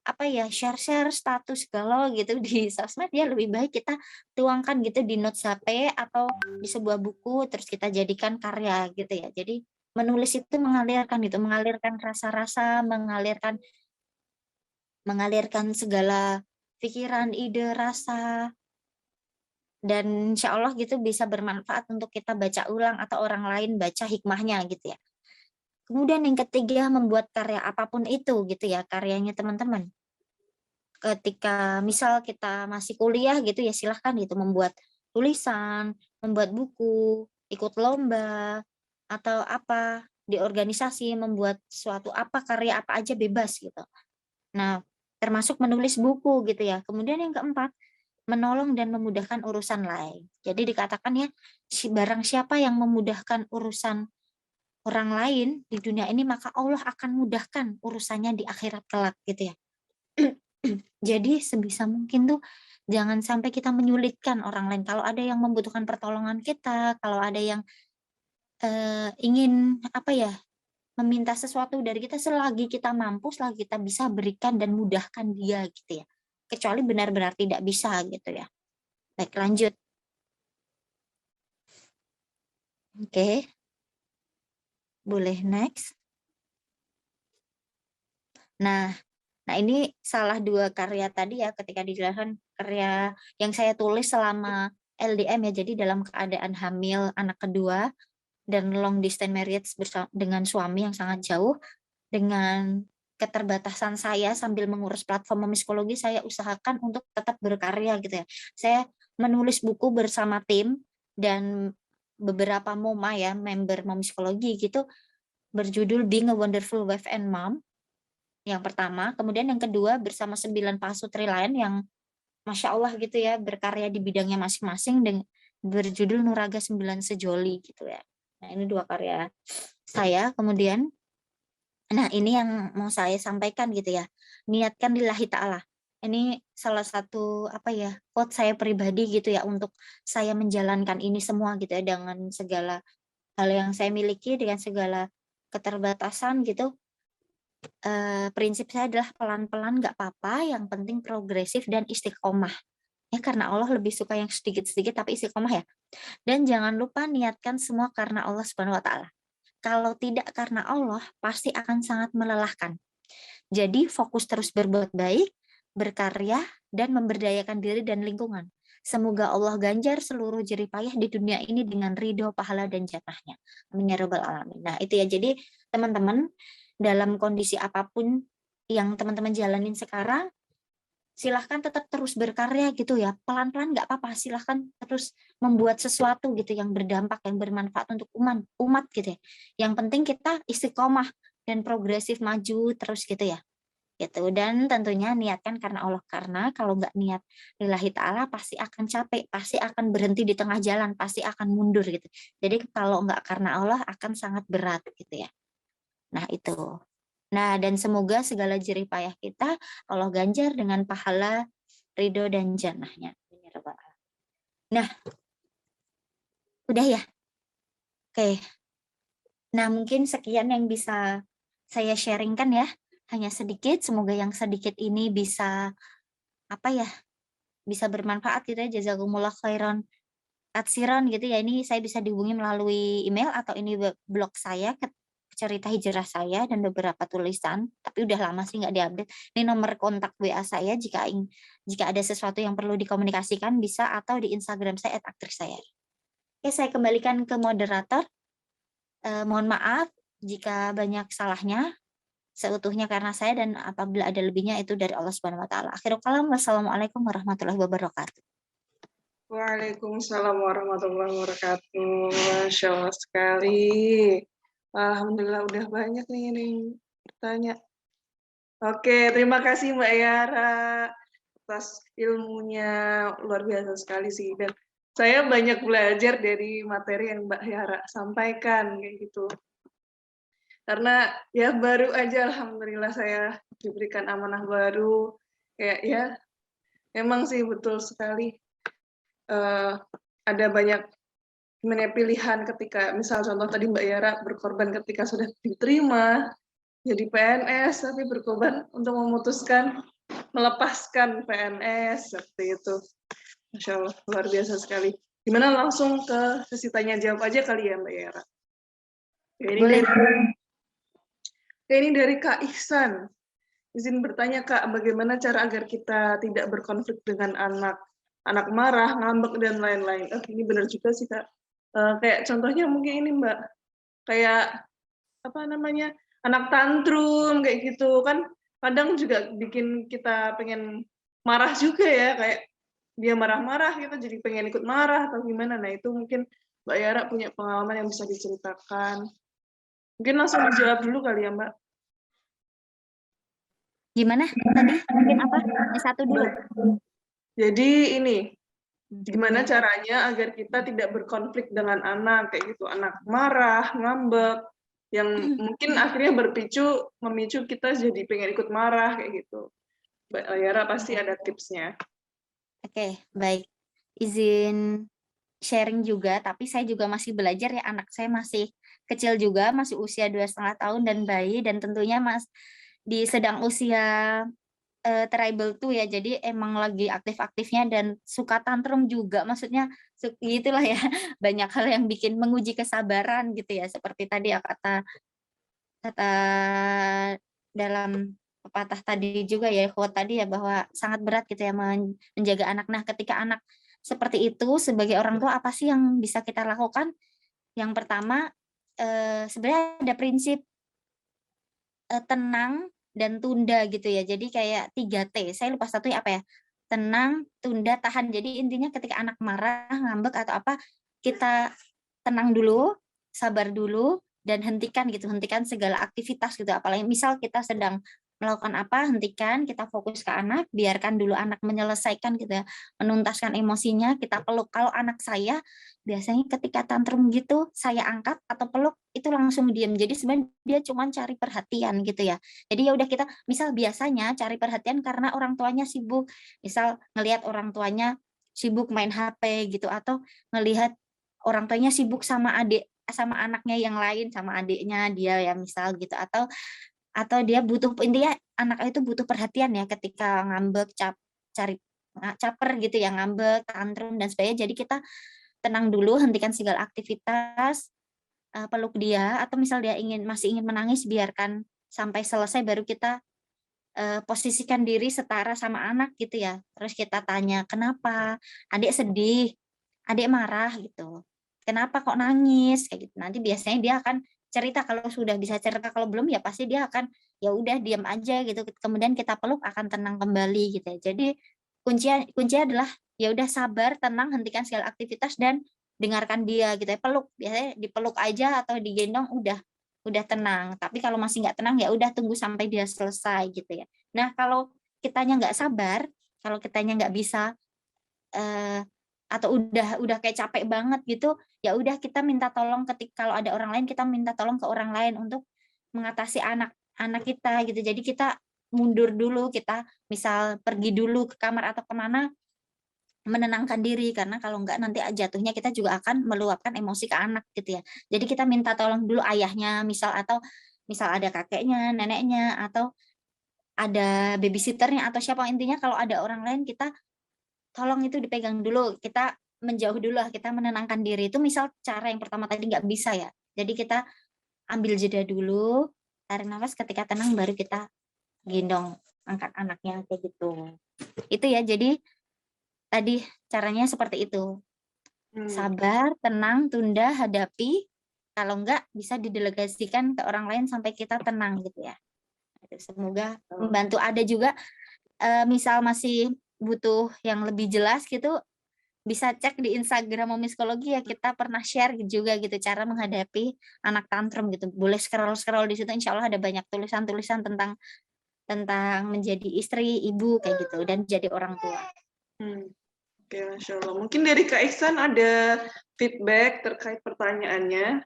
apa ya, share-share status galau gitu di sosmed, ya lebih baik kita tuangkan gitu di notes HP atau di sebuah buku, terus kita jadikan karya gitu ya. Jadi menulis itu mengalirkan gitu, mengalirkan rasa-rasa, mengalirkan segala pikiran, ide, rasa, dan insya Allah gitu bisa bermanfaat untuk kita baca ulang atau orang lain baca hikmahnya gitu ya. Kemudian yang ketiga, membuat karya apapun itu gitu ya, karyanya teman-teman. Ketika misal kita masih kuliah gitu ya, silahkan gitu membuat tulisan, membuat buku, ikut lomba, atau apa, di organisasi membuat suatu apa, karya apa aja bebas gitu. Nah, termasuk menulis buku gitu ya. Kemudian yang keempat, menolong dan memudahkan urusan lain. Jadi dikatakan ya, barang siapa yang memudahkan urusan orang lain di dunia ini, maka Allah akan mudahkan urusannya di akhirat kelak gitu ya. Jadi sebisa mungkin tuh jangan sampai kita menyulitkan orang lain. Kalau ada yang membutuhkan pertolongan kita, kalau ada yang ingin apa ya, meminta sesuatu dari kita, selagi kita mampu, selagi kita bisa berikan dan mudahkan dia gitu ya. Kecuali benar-benar tidak bisa gitu ya. Baik, lanjut. Oke. Boleh next. Nah, ini salah dua karya tadi ya, ketika dijelaskan karya yang saya tulis selama LDM ya, jadi dalam keadaan hamil anak kedua dan long distance marriage dengan suami yang sangat jauh, dengan keterbatasan saya sambil mengurus platform psikologi, saya usahakan untuk tetap berkarya gitu ya. Saya menulis buku bersama tim dan beberapa MOMA ya, member psikologi gitu, berjudul Being a Wonderful Wife and Mom, yang pertama. Kemudian yang kedua bersama 9 pasutri lain yang Masya Allah gitu ya, berkarya di bidangnya masing-masing, dengan berjudul Nuraga 9 Sejoli gitu ya. Nah, ini dua karya saya. Kemudian, nah ini yang mau saya sampaikan gitu ya, niatkan lillahi ta'ala. Ini salah satu apa ya, quote saya pribadi gitu ya, untuk saya menjalankan ini semua gitu ya, dengan segala hal yang saya miliki, dengan segala keterbatasan gitu. Prinsip saya adalah pelan-pelan nggak apa-apa, yang penting progresif dan istiqomah. Ya, karena Allah lebih suka yang sedikit-sedikit tapi istiqomah ya. Dan jangan lupa niatkan semua karena Allah Subhanahu wa taala. Kalau tidak karena Allah, pasti akan sangat melelahkan. Jadi fokus terus berbuat baik, berkarya, dan memberdayakan diri dan lingkungan. Semoga Allah ganjar seluruh jerih payah di dunia ini dengan ridho, pahala, dan jannahnya. Amin ya rabbal alamin. Nah itu ya, jadi teman-teman, dalam kondisi apapun yang teman-teman jalanin sekarang, silahkan tetap terus berkarya gitu ya, pelan-pelan nggak apa-apa, silahkan terus membuat sesuatu gitu yang berdampak, yang bermanfaat untuk umat gitu ya. Yang penting kita istiqomah dan progresif maju terus gitu ya. Gitu. Dan tentunya niatkan karena Allah, karena kalau nggak niat lillahi ta'ala pasti akan capek, pasti akan berhenti di tengah jalan, pasti akan mundur gitu. Jadi kalau nggak karena Allah akan sangat berat gitu ya. Nah itu. Nah dan semoga segala jerih payah kita Allah ganjar dengan pahala, ridho dan jannahnya. Nah udah ya. Oke. Nah mungkin sekian yang bisa saya sharingkan ya. Hanya sedikit, semoga yang sedikit ini bisa apa ya, bisa bermanfaat gitu ya. Jazakumullah khairan katsiran gitu ya. Ini saya bisa dihubungi melalui email atau ini blog saya, cerita hijrah saya dan beberapa tulisan, tapi udah lama sih nggak diupdate. Ini nomor kontak WA saya jika ada sesuatu yang perlu dikomunikasikan bisa, atau di Instagram saya @aktris saya. Oke, saya kembalikan ke moderator. Mohon maaf jika banyak salahnya, seutuhnya karena saya, dan apabila ada lebihnya itu dari Allah Subhanahu wa taala. Akhirul kalam, wassalamualaikum warahmatullahi wabarakatuh. Waalaikumsalam warahmatullahi wabarakatuh. Masya Allah sekali. Alhamdulillah udah banyak nih yang bertanya. Oke, terima kasih Mbak Yara atas ilmunya, luar biasa sekali sih. Dan saya banyak belajar dari materi yang Mbak Yara sampaikan kayak gitu. Karena ya baru aja alhamdulillah saya diberikan amanah baru. Kayak ya memang sih betul sekali. Ada banyak pilihan ketika misal contoh tadi Mbak Yara berkorban ketika sudah diterima jadi PNS, tapi berkorban untuk memutuskan melepaskan PNS seperti itu. Masya Allah, luar biasa sekali. Gimana langsung ke sesi tanya jawab aja kali ya Mbak Yara. Boleh. Ini dari Kak Ihsan. Izin bertanya Kak, bagaimana cara agar kita tidak berkonflik dengan anak? Anak marah, ngambek, dan lain-lain. Ini benar juga sih Kak. Kayak contohnya mungkin ini Mbak, kayak apa namanya, anak tantrum kayak gitu kan, kadang juga bikin kita pengen marah juga ya, kayak dia marah-marah kita jadi pengen ikut marah atau gimana. Nah itu mungkin Mbak Yara punya pengalaman yang bisa diceritakan. Mungkin langsung dijawab dulu kali ya Mbak. Gimana tadi? Mungkin apa? Yang satu dulu. Jadi ini, gimana caranya agar kita tidak berkonflik dengan anak kayak gitu, anak marah, ngambek, yang mungkin akhirnya memicu kita jadi pengen ikut marah kayak gitu. Mbak Yara pasti ada tipsnya. Oke, baik. Izin sharing juga, tapi saya juga masih belajar ya, anak saya masih kecil juga, masih usia 2,5 tahun dan bayi, dan tentunya di sedang usia tribal tuh ya, jadi emang lagi aktif-aktifnya dan suka tantrum juga, maksudnya gitulah ya, banyak hal yang bikin menguji kesabaran gitu ya, seperti tadi ya kata dalam pepatah tadi juga ya, quote tadi ya, bahwa sangat berat gitu ya menjaga anak. Nah ketika anak seperti itu, sebagai orang tua apa sih yang bisa kita lakukan? Yang pertama, sebenarnya ada prinsip tenang dan tunda gitu ya. Jadi kayak 3T. Saya lupa satunya apa ya? Tenang, tunda, tahan. Jadi intinya ketika anak marah, ngambek atau apa, kita tenang dulu, sabar dulu, dan hentikan gitu. Hentikan segala aktivitas gitu. Apalagi misal kita sedang melakukan apa, hentikan, kita fokus ke anak, biarkan dulu anak menyelesaikan gitu ya, menuntaskan emosinya, kita peluk. Kalau anak saya biasanya ketika tantrum gitu, saya angkat atau peluk, itu langsung diam. Jadi sebenarnya dia cuma cari perhatian gitu ya. Jadi ya udah, kita misal biasanya cari perhatian karena orang tuanya sibuk. Misal ngelihat orang tuanya sibuk main HP gitu, atau ngelihat orang tuanya sibuk sama sama anaknya yang lain, sama adiknya dia ya misal gitu, atau dia butuh, intinya anak itu butuh perhatian ya ketika ngambek, caper gitu ya, ngambek, tantrum dan sebagainya. Jadi kita tenang dulu, hentikan segala aktivitas, peluk dia, atau misal dia masih ingin menangis, biarkan sampai selesai, baru kita posisikan diri setara sama anak gitu ya. Terus kita tanya, kenapa? Adik sedih, adik marah gitu. Kenapa kok nangis? Kayak gitu. Nanti biasanya dia akan cerita, kalau sudah bisa cerita, kalau belum ya pasti dia akan ya udah diam aja gitu. Kemudian kita peluk akan tenang kembali gitu ya. Jadi kuncinya adalah ya udah sabar, tenang, hentikan segala aktivitas dan dengarkan dia gitu ya. Peluk, biasanya dipeluk aja atau digendong udah tenang. Tapi kalau masih nggak tenang ya udah tunggu sampai dia selesai gitu ya. Nah, kalau kitanya nggak sabar, kalau kitanya nggak bisa atau udah kayak capek banget gitu, ya udah kita minta tolong, kalau ada orang lain kita minta tolong ke orang lain untuk mengatasi anak kita gitu. Jadi kita mundur dulu, kita misal pergi dulu ke kamar atau kemana, menenangkan diri, karena kalau enggak nanti jatuhnya kita juga akan meluapkan emosi ke anak gitu ya. Jadi kita minta tolong dulu ayahnya misal, atau misal ada kakeknya, neneknya, atau ada babysitternya atau siapa, intinya kalau ada orang lain kita tolong itu dipegang dulu, kita menjauh dulu lah, kita menenangkan diri. Itu misal cara yang pertama tadi nggak bisa ya. Jadi kita ambil jeda dulu, tarik nafas, ketika tenang baru kita gendong, angkat anaknya kayak gitu. Itu ya, jadi tadi caranya seperti itu. Sabar, tenang, tunda, hadapi. Kalau enggak bisa didelegasikan ke orang lain sampai kita tenang gitu ya. Semoga membantu. Ada juga misal masih butuh yang lebih jelas gitu, bisa cek di Instagram Momiskologi ya, kita pernah share juga gitu cara menghadapi anak tantrum gitu. Boleh scroll di situ, insya Allah ada banyak tulisan-tulisan tentang menjadi istri, ibu kayak gitu, dan jadi orang tua. Oke, Masya Allah. Mungkin dari Kak Ihsan ada feedback terkait pertanyaannya.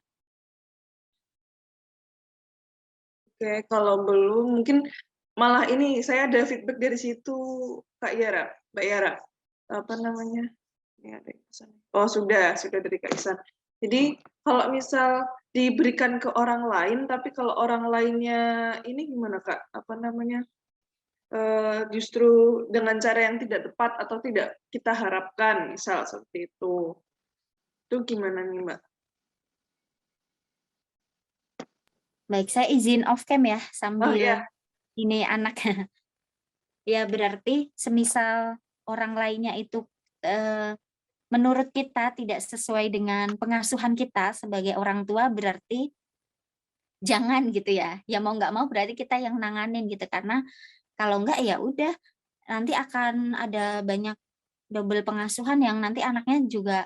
Oke, kalau belum mungkin malah ini saya ada feedback dari situ, Kak Yara, Mbak Yara. Apa namanya? Ya, oh, sudah dari Kak Ihsan. Jadi kalau misal diberikan ke orang lain, tapi kalau orang lainnya ini gimana Kak? Apa namanya? Justru dengan cara yang tidak tepat atau tidak kita harapkan, misal seperti itu. Itu gimana nih Mbak? Baik, saya izin off cam ya sambil ya. ini anak. Ya berarti semisal orang lainnya itu menurut kita tidak sesuai dengan pengasuhan kita sebagai orang tua, berarti jangan gitu ya. Ya mau nggak mau berarti kita yang nanganin gitu, karena kalau nggak ya udah nanti akan ada banyak double pengasuhan yang nanti anaknya juga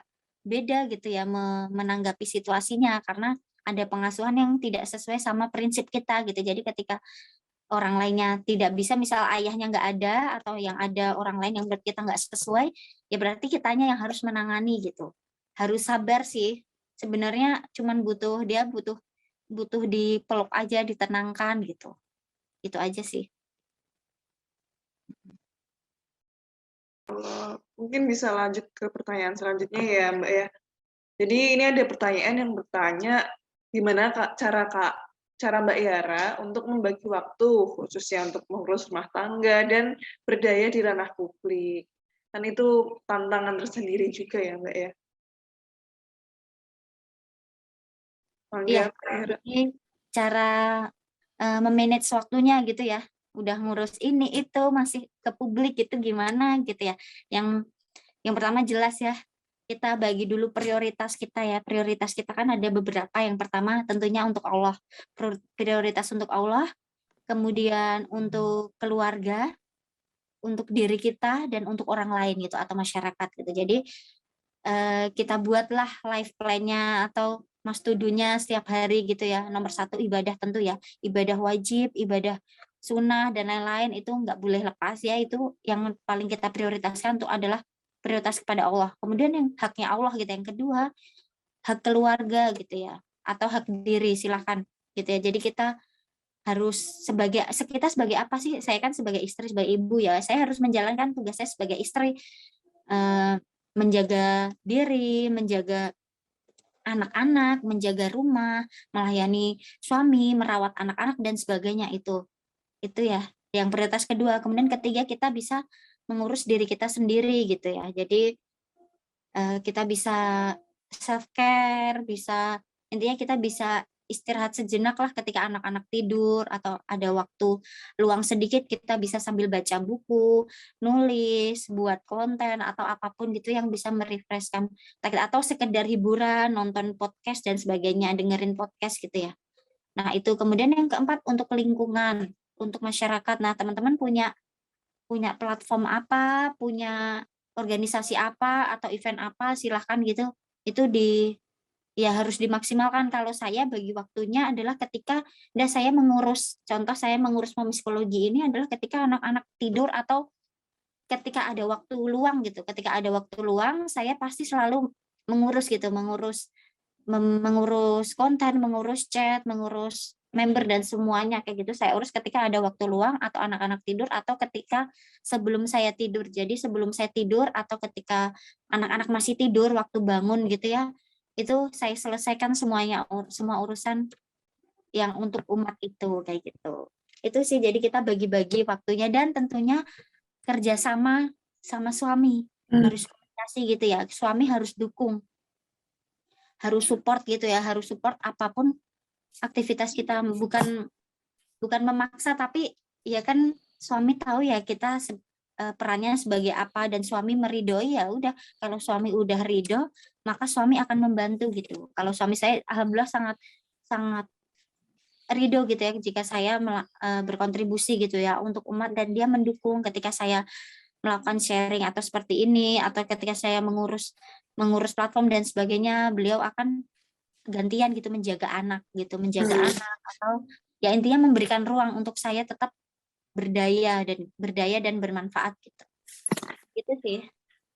beda gitu ya menanggapi situasinya, karena ada pengasuhan yang tidak sesuai sama prinsip kita gitu. Jadi ketika orang lainnya tidak bisa, misal ayahnya nggak ada atau yang ada orang lain yang menurut kita nggak sesuai, ya berarti kitanya yang harus menangani gitu. Harus sabar sih. Sebenarnya cuman butuh dipeluk aja, ditenangkan gitu. Itu aja sih. Mungkin bisa lanjut ke pertanyaan selanjutnya ya Mbak ya. Jadi ini ada pertanyaan yang bertanya gimana cara Mbak Yara untuk membagi waktu khususnya untuk mengurus rumah tangga dan berdaya di ranah publik. Kan itu tantangan tersendiri juga ya Mbak ya. Iya, ini cara memanage waktunya gitu ya. Udah ngurus ini itu masih ke publik gitu gimana gitu ya. Yang pertama jelas ya, kita bagi dulu prioritas kita ya. Prioritas kita kan ada beberapa. Yang pertama tentunya untuk Allah. Prioritas untuk Allah, kemudian untuk keluarga, untuk diri kita, dan untuk orang lain gitu atau masyarakat gitu. Jadi kita buatlah life plan-nya atau mas to-do-nya setiap hari gitu ya. Nomor 1 ibadah tentu ya. Ibadah wajib, ibadah sunnah, dan lain-lain itu nggak boleh lepas ya. Itu yang paling kita prioritaskan untuk adalah prioritas kepada Allah. Kemudian yang haknya Allah gitu. Yang kedua, hak keluarga gitu ya. Atau hak diri, silahkan gitu ya. Jadi kita harus kita sebagai apa sih? Saya kan sebagai istri, sebagai ibu ya. Saya harus menjalankan tugas saya sebagai istri. Menjaga diri, menjaga anak-anak, menjaga rumah, melayani suami, merawat anak-anak dan sebagainya itu ya yang prioritas kedua. Kemudian ketiga, kita bisa mengurus diri kita sendiri gitu ya. Jadi kita bisa self care, intinya kita bisa istirahat sejenak lah ketika anak-anak tidur, atau ada waktu luang sedikit kita bisa sambil baca buku, nulis, buat konten atau apapun gitu yang bisa merefreshkan, atau sekedar hiburan, nonton podcast dan sebagainya, dengerin podcast gitu ya. Nah, itu kemudian yang keempat untuk lingkungan, untuk masyarakat. Nah, teman-teman punya platform apa, punya organisasi apa atau event apa, silahkan gitu. Itu ya harus dimaksimalkan. Kalau saya bagi waktunya adalah ketika saya mengurus, contoh saya mengurus psikologi ini adalah ketika anak-anak tidur atau ketika ada waktu luang gitu. Ketika ada waktu luang, saya pasti selalu mengurus gitu, mengurus konten, mengurus chat, mengurus member dan semuanya kayak gitu saya urus ketika ada waktu luang atau anak-anak tidur atau ketika sebelum saya tidur. Jadi sebelum saya tidur atau ketika anak-anak masih tidur waktu bangun gitu ya, itu saya selesaikan semuanya, semua urusan yang untuk umat itu kayak gitu. Itu sih, jadi kita bagi-bagi waktunya dan tentunya kerjasama sama suami, harus komunikasi gitu ya. Suami harus dukung, harus support gitu ya, harus support apapun aktivitas kita, bukan memaksa, tapi ya kan suami tahu ya kita perannya sebagai apa, dan suami meridoi, ya udah, kalau suami udah ridho maka suami akan membantu gitu. Kalau suami saya alhamdulillah sangat sangat ridho gitu ya jika saya berkontribusi gitu ya untuk umat, dan dia mendukung ketika saya melakukan sharing atau seperti ini, atau ketika saya mengurus platform dan sebagainya, beliau akan gantian gitu menjaga anak gitu, menjaga anak, atau ya intinya memberikan ruang untuk saya tetap berdaya dan bermanfaat gitu. Itu sih.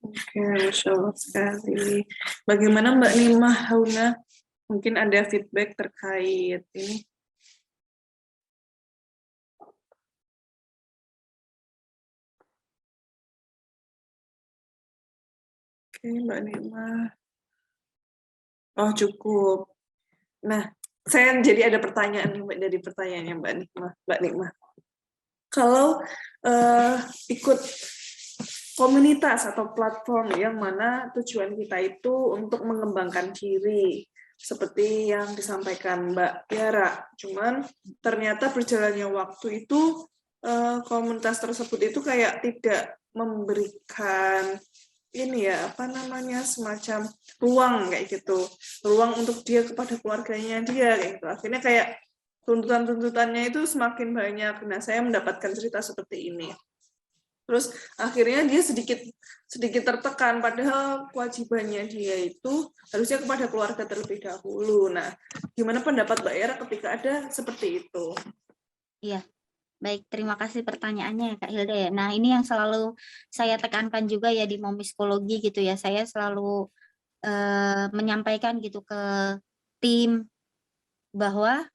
Oke, Masya Allah sekali. Bagaimana Mbak Nimah Hauna? Mungkin ada feedback terkait ini. Oke, Mbak Nimah. Oh, cukup. Nah, saya jadi ada pertanyaan nih Mbak, dari pertanyaannya Mbak Nikmah. Kalau ikut komunitas atau platform yang mana tujuan kita itu untuk mengembangkan diri, seperti yang disampaikan Mbak Tiara. Cuman ternyata berjalannya waktu itu komunitas tersebut itu kayak tidak memberikan ini ya, apa namanya, semacam ruang kayak gitu, ruang untuk dia kepada keluarganya dia kayak gitu. Akhirnya kayak tuntutan-tuntutannya itu semakin banyak. Nah, saya mendapatkan cerita seperti ini. Terus akhirnya dia sedikit tertekan, padahal kewajibannya dia itu harusnya kepada keluarga terlebih dahulu. Nah, gimana pendapat Mbak Era ketika ada seperti itu? Iya. Baik, terima kasih pertanyaannya ya Kak Hilda ya. Nah, ini yang selalu saya tekankan juga ya di psikologi gitu ya. Saya selalu menyampaikan gitu ke tim bahwa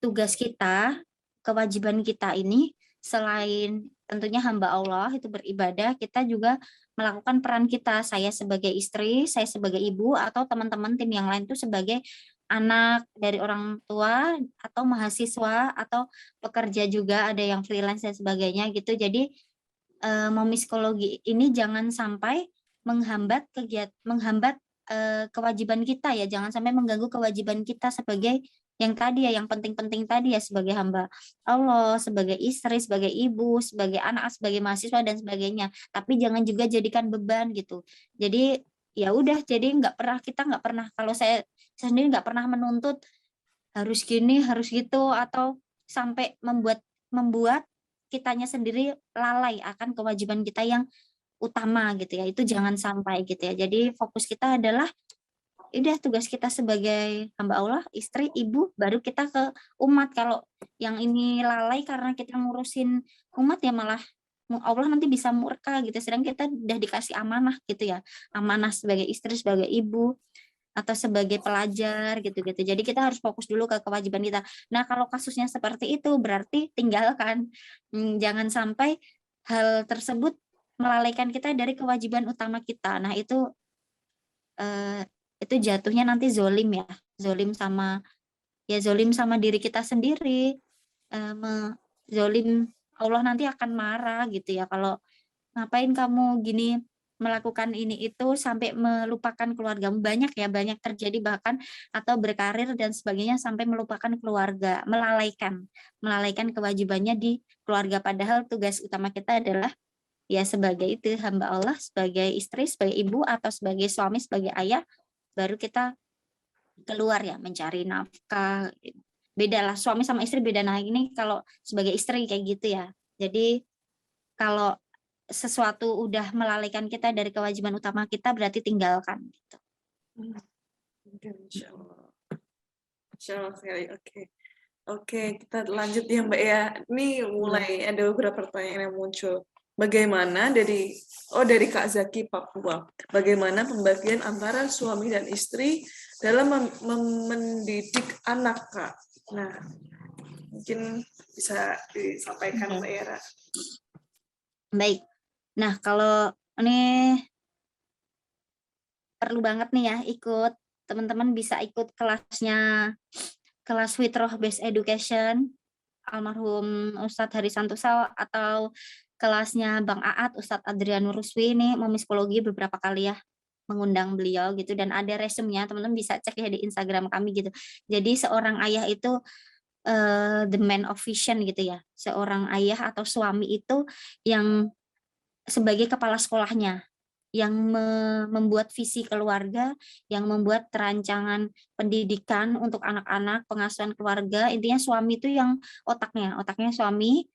tugas kita, kewajiban kita ini selain tentunya hamba Allah itu beribadah, kita juga melakukan peran kita. Saya sebagai istri, saya sebagai ibu, atau teman-teman tim yang lain itu sebagai anak dari orang tua atau mahasiswa atau pekerja juga, ada yang freelance dan sebagainya gitu. Jadi psikologi ini jangan sampai menghambat kewajiban kita ya, jangan sampai mengganggu kewajiban kita sebagai yang tadi ya, yang penting-penting tadi ya, sebagai hamba Allah, sebagai istri, sebagai ibu, sebagai anak, sebagai mahasiswa dan sebagainya. Tapi jangan juga jadikan beban gitu. Jadi ya udah, jadi kita nggak pernah, kalau saya sendiri nggak pernah menuntut harus gini, harus gitu, atau sampai membuat kitanya sendiri lalai akan kewajiban kita yang utama gitu ya. Itu jangan sampai gitu ya. Jadi fokus kita adalah udah tugas kita sebagai hamba Allah, istri, ibu, baru kita ke umat. Kalau yang ini lalai karena kita ngurusin umat, ya malah Allah nanti bisa murka gitu. Sedang kita udah dikasih amanah gitu ya, amanah sebagai istri, sebagai ibu, atau sebagai pelajar gitu-gitu. Jadi kita harus fokus dulu ke kewajiban kita. Nah, kalau kasusnya seperti itu berarti tinggalkan. Jangan sampai hal tersebut melalaikan kita dari kewajiban utama kita. Nah, itu jatuhnya nanti zolim ya, zolim sama diri kita sendiri, zolim, Allah nanti akan marah gitu ya, kalau ngapain kamu gini, melakukan ini itu sampai melupakan keluargamu. Banyak ya, banyak terjadi bahkan, atau berkarir dan sebagainya sampai melupakan keluarga, melalaikan kewajibannya di keluarga, padahal tugas utama kita adalah ya sebagai itu hamba Allah, sebagai istri, sebagai ibu, atau sebagai suami, sebagai ayah, baru kita keluar ya, mencari nafkah. Beda lah, suami sama istri beda. Nah ini kalau sebagai istri kayak gitu ya. Jadi kalau sesuatu udah melalaikan kita dari kewajiban utama kita, berarti tinggalkan gitu. Oke, Masya Allah. Masya Allah sekali, oke. Oke, kita lanjut ya Mbak ya. Ini mulai ada beberapa pertanyaan yang muncul. Bagaimana dari Kak Zaki Papua, bagaimana pembagian antara suami dan istri dalam mendidik anak, Kak? Nah, mungkin bisa disampaikan Mbak Era. Baik. Nah, kalau ini perlu banget nih ya ikut, teman-teman bisa ikut kelas Fitrah Based Education almarhum Ustadz Hari Santosa atau kelasnya Bang Aat, Ustadz Adrianur Ruswi ini psikologi beberapa kali ya mengundang beliau gitu, dan ada resumenya, teman-teman bisa cek ya di Instagram kami gitu. Jadi seorang ayah itu the man of vision gitu ya, seorang ayah atau suami itu yang sebagai kepala sekolahnya, yang membuat visi keluarga, yang membuat rancangan pendidikan untuk anak-anak, pengasuhan keluarga. Intinya suami itu yang otaknya suami,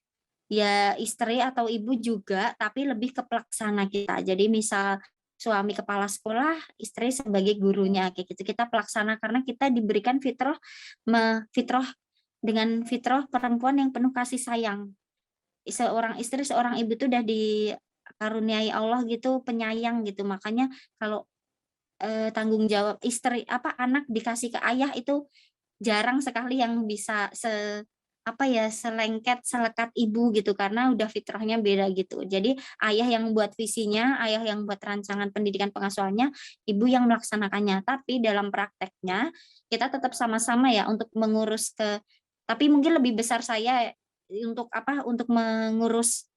ya istri atau ibu juga, tapi lebih ke pelaksana kita. Jadi misal suami kepala sekolah, istri sebagai gurunya, kayak gitu. Kita pelaksana karena kita diberikan fitrah dengan fitrah perempuan yang penuh kasih sayang. Seorang istri, seorang ibu itu udah dikaruniai Allah gitu, penyayang gitu. Makanya kalau tanggung jawab istri anak dikasih ke ayah itu jarang sekali yang bisa selengket selekat ibu gitu, karena udah fitrahnya beda gitu. Jadi ayah yang buat visinya, ayah yang buat rancangan pendidikan pengasuhannya, ibu yang melaksanakannya. Tapi dalam prakteknya kita tetap sama-sama ya untuk mengurus tapi mungkin lebih besar saya untuk mengurus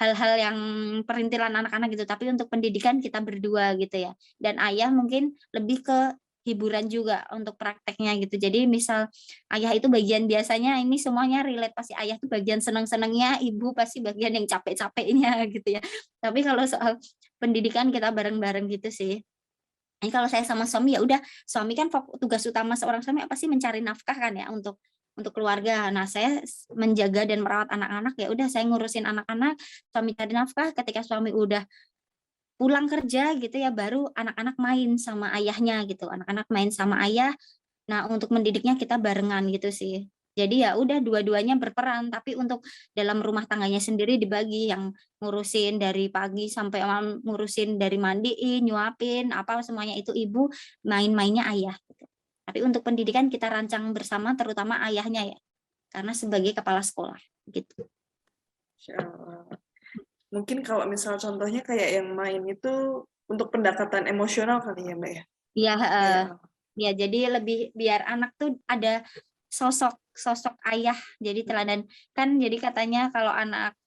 hal-hal yang perintilan anak-anak gitu, tapi untuk pendidikan kita berdua gitu ya. Dan ayah mungkin lebih ke hiburan juga untuk prakteknya gitu. Jadi misal ayah itu bagian biasanya ini semuanya relate, pasti ayah itu bagian senang-senangnya, ibu pasti bagian yang capek-capeknya gitu ya. Tapi kalau soal pendidikan kita bareng-bareng gitu sih. Ini kalau saya sama suami ya udah, suami kan tugas utama seorang suami apa sih, mencari nafkah kan ya untuk keluarga. Nah, saya menjaga dan merawat anak-anak, ya udah saya ngurusin anak-anak, suami cari nafkah. Ketika suami udah pulang kerja gitu ya, baru anak-anak main sama ayahnya gitu. Anak-anak main sama ayah. Nah, untuk mendidiknya kita barengan gitu sih. Jadi ya udah dua-duanya berperan, tapi untuk dalam rumah tangganya sendiri dibagi, yang ngurusin dari pagi sampai malam, ngurusin dari mandiin, nyuapin, apa semuanya itu ibu, main-mainnya ayah gitu. Tapi untuk pendidikan kita rancang bersama, terutama ayahnya ya, karena sebagai kepala sekolah gitu. Mungkin kalau misal contohnya kayak yang main itu untuk pendekatan emosional kali ya Mbak ya? Iya, ya jadi lebih biar anak tuh ada sosok ayah, jadi teladan kan. Jadi katanya kalau anak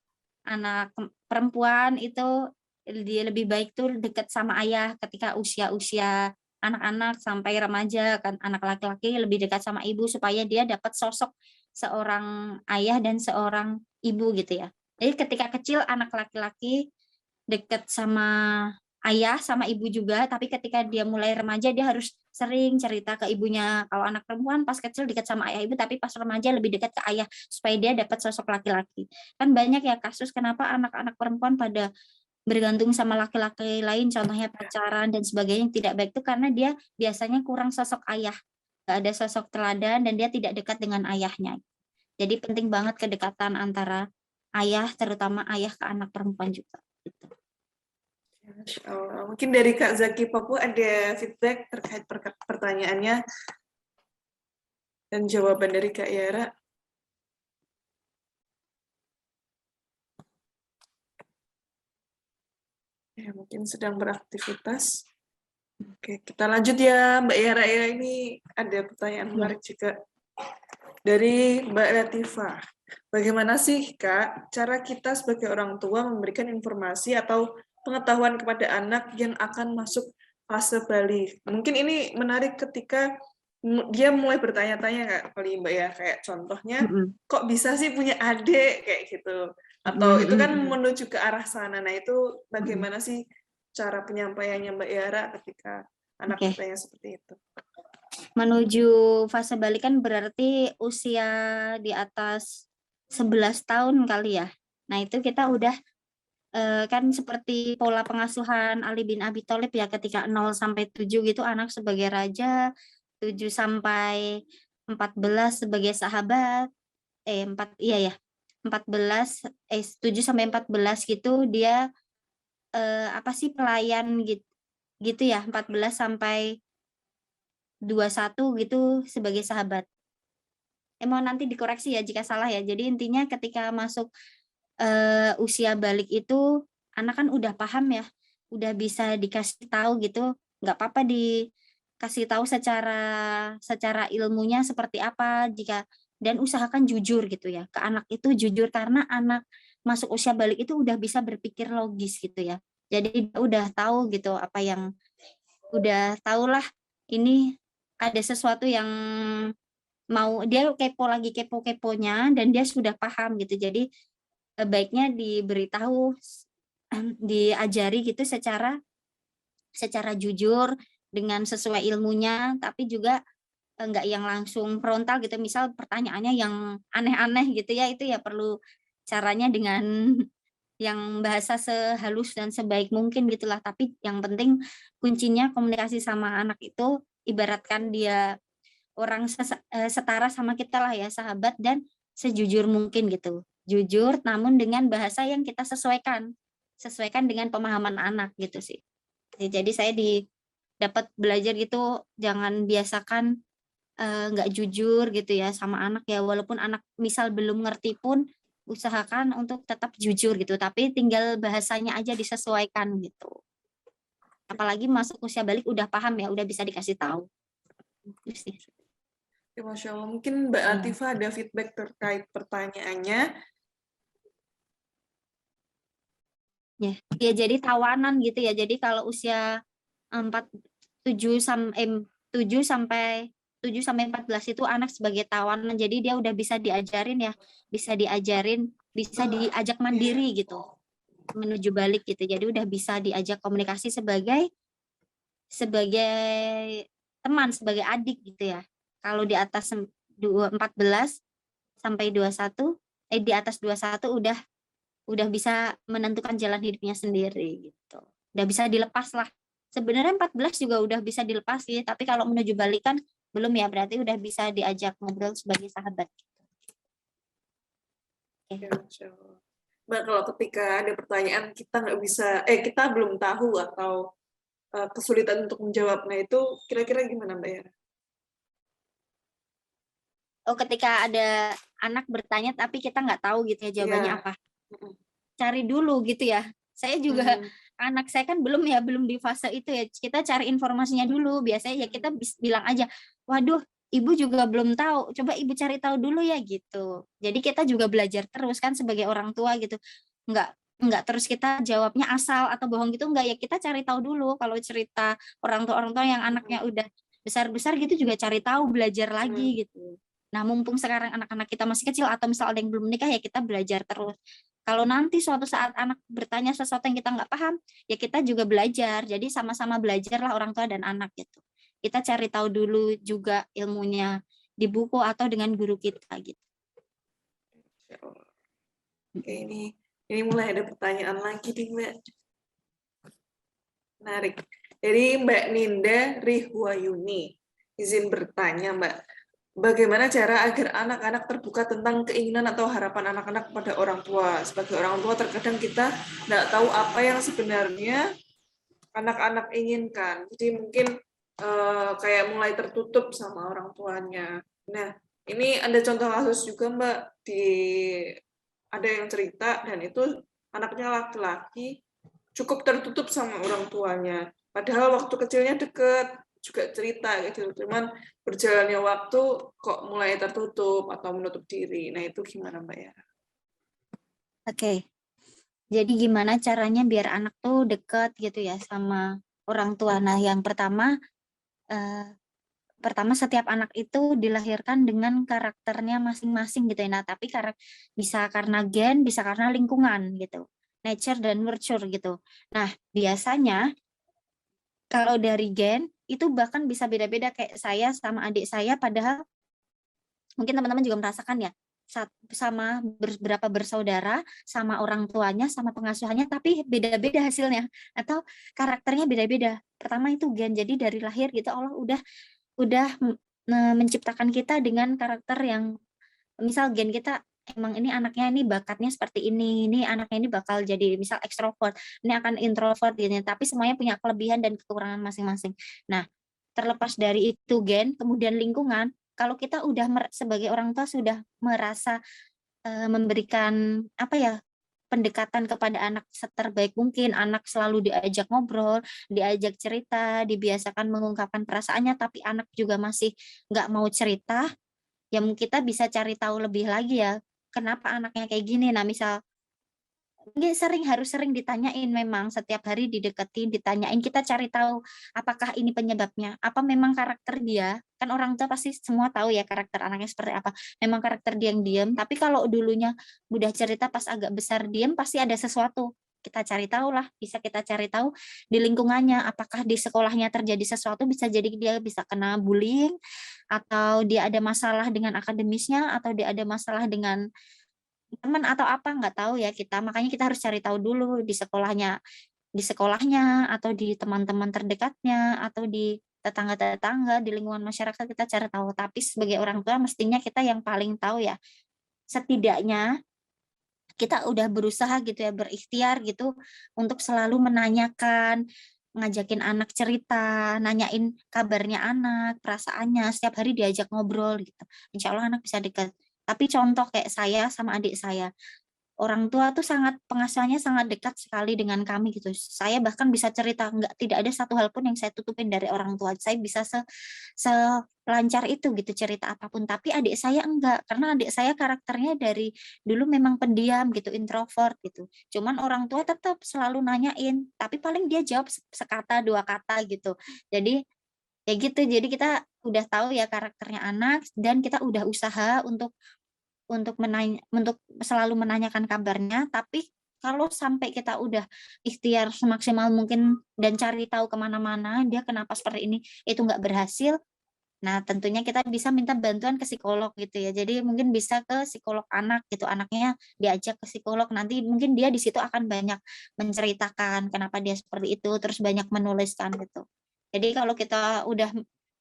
perempuan itu dia lebih baik tuh dekat sama ayah ketika usia anak-anak sampai remaja kan. Anak laki-laki lebih dekat sama ibu supaya dia dapat sosok seorang ayah dan seorang ibu gitu ya. Jadi ketika kecil anak laki-laki dekat sama ayah sama ibu juga, tapi ketika dia mulai remaja dia harus sering cerita ke ibunya. Kalau anak perempuan pas kecil dekat sama ayah ibu, tapi pas remaja lebih dekat ke ayah supaya dia dapat sosok laki-laki. Kan banyak ya kasus kenapa anak-anak perempuan pada bergantung sama laki-laki lain, contohnya pacaran dan sebagainya, yang tidak baik itu karena dia biasanya kurang sosok ayah, nggak ada sosok teladan, dan dia tidak dekat dengan ayahnya. Jadi penting banget kedekatan antara ayah, terutama ayah ke anak perempuan juga. Gitu. Mungkin dari Kak Zaki Papua ada feedback terkait pertanyaannya dan jawaban dari Kak Yara. Ya, mungkin sedang beraktivitas. Oke, kita lanjut ya Mbak Yara ya. Ini ada pertanyaan menarik juga dari Mbak Latifah. Bagaimana sih Kak cara kita sebagai orang tua memberikan informasi atau pengetahuan kepada anak yang akan masuk fase balik? Mungkin ini menarik ketika dia mulai bertanya-tanya Kak, kali Mbak ya, kayak contohnya kok bisa sih punya adik kayak gitu, atau itu kan menuju ke arah sana. Nah itu bagaimana sih cara penyampaiannya Mbak Yara ketika anak bertanya seperti itu? Menuju fase balik kan berarti usia di atas 11 tahun kali ya. Nah, itu kita udah kan seperti pola pengasuhan Ali bin Abi Thalib ya, ketika 0 sampai 7 gitu anak sebagai raja, 7 sampai 14 sebagai sahabat, 14 7 sampai 14 gitu dia apa sih, pelayan gitu ya, 14 sampai 21 gitu sebagai sahabat. Mohon nanti dikoreksi ya jika salah ya. Jadi intinya ketika masuk usia balik itu anak kan udah paham ya, udah bisa dikasih tahu gitu, nggak apa-apa dikasih tahu secara ilmunya seperti apa, dan usahakan jujur gitu ya ke anak itu, jujur karena anak masuk usia balik itu udah bisa berpikir logis gitu ya. Jadi dia udah tahu gitu apa yang udah tahulah ini ada sesuatu yang mau dia lagi kepo-keponya dan dia sudah paham gitu. Jadi baiknya diberitahu, diajari gitu secara jujur dengan sesuai ilmunya, tapi juga enggak yang langsung frontal gitu. Misal pertanyaannya yang aneh-aneh gitu ya, itu ya perlu caranya dengan yang bahasa sehalus dan sebaik mungkin gitulah. Tapi yang penting kuncinya komunikasi sama anak itu ibaratkan dia orang setara sama kita lah ya, sahabat, dan sejujur mungkin gitu. Jujur namun dengan bahasa yang kita sesuaikan dengan pemahaman anak gitu sih. Jadi saya dapat belajar gitu, jangan biasakan nggak jujur gitu ya sama anak ya, walaupun anak misal belum ngerti pun usahakan untuk tetap jujur gitu, tapi tinggal bahasanya aja disesuaikan gitu. Apalagi masuk usia balik udah paham ya, udah bisa dikasih tahu. Gitu sih. Ya, Masya Allah. Mungkin Mbak Latifah ada feedback terkait pertanyaannya. Ya, jadi tawanan gitu ya. Jadi kalau usia 7 sampai 14 itu anak sebagai tawanan. Jadi dia udah bisa diajarin, bisa diajak mandiri gitu. Menuju balik gitu. Jadi udah bisa diajak komunikasi sebagai teman, sebagai adik gitu ya. Kalau di atas 14 sampai 21, di atas 21 udah bisa menentukan jalan hidupnya sendiri gitu. Udah bisa dilepas lah. Sebenarnya 14 juga udah bisa dilepas sih, tapi kalau menuju balik kan belum ya, berarti udah bisa diajak ngobrol sebagai sahabat. Ya, Masya Allah. Mbak, kalau ketika ada pertanyaan kita belum tahu atau kesulitan untuk menjawabnya, itu kira-kira gimana Mbak ya? Oh, ketika ada anak bertanya tapi kita nggak tahu gitu ya jawabannya apa. Cari dulu gitu ya. Saya juga anak saya kan belum di fase itu ya. Kita cari informasinya dulu. Biasanya ya kita bilang aja, waduh, ibu juga belum tahu. Coba ibu cari tahu dulu ya gitu. Jadi kita juga belajar terus kan sebagai orang tua gitu. Nggak terus kita jawabnya asal atau bohong gitu, enggak ya, kita cari tahu dulu. Kalau cerita orang tua yang anaknya udah besar-besar gitu juga cari tahu, belajar lagi gitu. Nah, mumpung sekarang anak-anak kita masih kecil atau misal ada yang belum menikah ya kita belajar terus. Kalau nanti suatu saat anak bertanya sesuatu yang kita nggak paham, ya kita juga belajar. Jadi sama-sama belajarlah orang tua dan anak gitu. Kita cari tahu dulu juga ilmunya di buku atau dengan guru kita gitu. Oke, ini mulai ada pertanyaan lagi nih Mbak. Menarik. Jadi Mbak Ninda Rihwayuni izin bertanya Mbak, bagaimana cara agar anak-anak terbuka tentang keinginan atau harapan anak-anak kepada orang tua? Sebagai orang tua terkadang kita nggak tahu apa yang sebenarnya anak-anak inginkan. Jadi mungkin kayak mulai tertutup sama orang tuanya. Nah, ini ada contoh kasus juga Mbak, ada yang cerita dan itu anaknya laki-laki cukup tertutup sama orang tuanya. Padahal waktu kecilnya deket, juga cerita gitu. Cuman berjalannya waktu kok mulai tertutup atau menutup diri. Nah, itu gimana Mbak ya? Oke. Jadi gimana caranya biar anak tuh deket gitu ya sama orang tua. Nah, yang pertama setiap anak itu dilahirkan dengan karakternya masing-masing gitu ya. Nah, tapi bisa karena gen, bisa karena lingkungan gitu. Nature dan nurture gitu. Nah, biasanya kalau dari gen itu bahkan bisa beda-beda kayak saya sama adik saya, padahal mungkin teman-teman juga merasakan ya, sama berapa bersaudara, sama orang tuanya, sama pengasuhannya, tapi beda-beda hasilnya atau karakternya beda-beda. Pertama itu gen, jadi dari lahir gitu Allah udah menciptakan kita dengan karakter yang misal gen kita emang ini anaknya ini bakatnya seperti ini anaknya ini bakal jadi misal ekstrovert, ini akan introvert gitu, tapi semuanya punya kelebihan dan kekurangan masing-masing. Nah, terlepas dari itu gen, kemudian lingkungan, kalau kita udah sebagai orang tua sudah merasa memberikan apa ya, pendekatan kepada anak seterbaik mungkin, anak selalu diajak ngobrol, diajak cerita, dibiasakan mengungkapkan perasaannya, tapi anak juga masih nggak mau cerita, ya kita bisa cari tahu lebih lagi ya, kenapa anaknya kayak gini. Nah, misal harus sering ditanyain memang, setiap hari dideketin, ditanyain, kita cari tahu apakah ini penyebabnya, apa memang karakter dia, kan orang tua pasti semua tahu ya karakter anaknya seperti apa, memang karakter dia yang diam, tapi kalau dulunya mudah cerita pas agak besar diam, pasti ada sesuatu. Kita cari tahu lah, bisa kita cari tahu di lingkungannya, apakah di sekolahnya terjadi sesuatu, bisa jadi dia bisa kena bullying, atau dia ada masalah dengan akademisnya, atau dia ada masalah dengan teman atau apa nggak tahu ya kita, makanya kita harus cari tahu dulu di sekolahnya atau di teman-teman terdekatnya atau di tetangga-tetangga, di lingkungan masyarakat kita cari tahu. Tapi sebagai orang tua mestinya kita yang paling tahu ya. Setidaknya kita udah berusaha gitu ya, berikhtiar gitu untuk selalu menanyakan, ngajakin anak cerita, nanyain kabarnya anak, perasaannya, setiap hari diajak ngobrol gitu. Insya Allah anak bisa dekat. Tapi contoh kayak saya sama adik saya, orang tua tuh pengasuhannya sangat dekat sekali dengan kami gitu. Saya bahkan bisa cerita, tidak ada satu hal pun yang saya tutupin dari orang tua. Saya bisa selancar itu gitu cerita apapun. Tapi adik saya enggak, karena adik saya karakternya dari dulu memang pendiam gitu, introvert gitu. Cuman orang tua tetap selalu nanyain, tapi paling dia jawab sekata dua kata gitu. Jadi ya gitu. Jadi kita udah tahu ya karakternya anak dan kita udah usaha untuk selalu menanyakan kabarnya, tapi kalau sampai kita udah ikhtiar semaksimal mungkin dan cari tahu kemana-mana dia kenapa seperti ini, itu nggak berhasil, nah tentunya kita bisa minta bantuan ke psikolog gitu ya. Jadi mungkin bisa ke psikolog anak gitu, anaknya diajak ke psikolog, nanti mungkin dia di situ akan banyak menceritakan kenapa dia seperti itu, terus banyak menuliskan gitu. Jadi kalau kita udah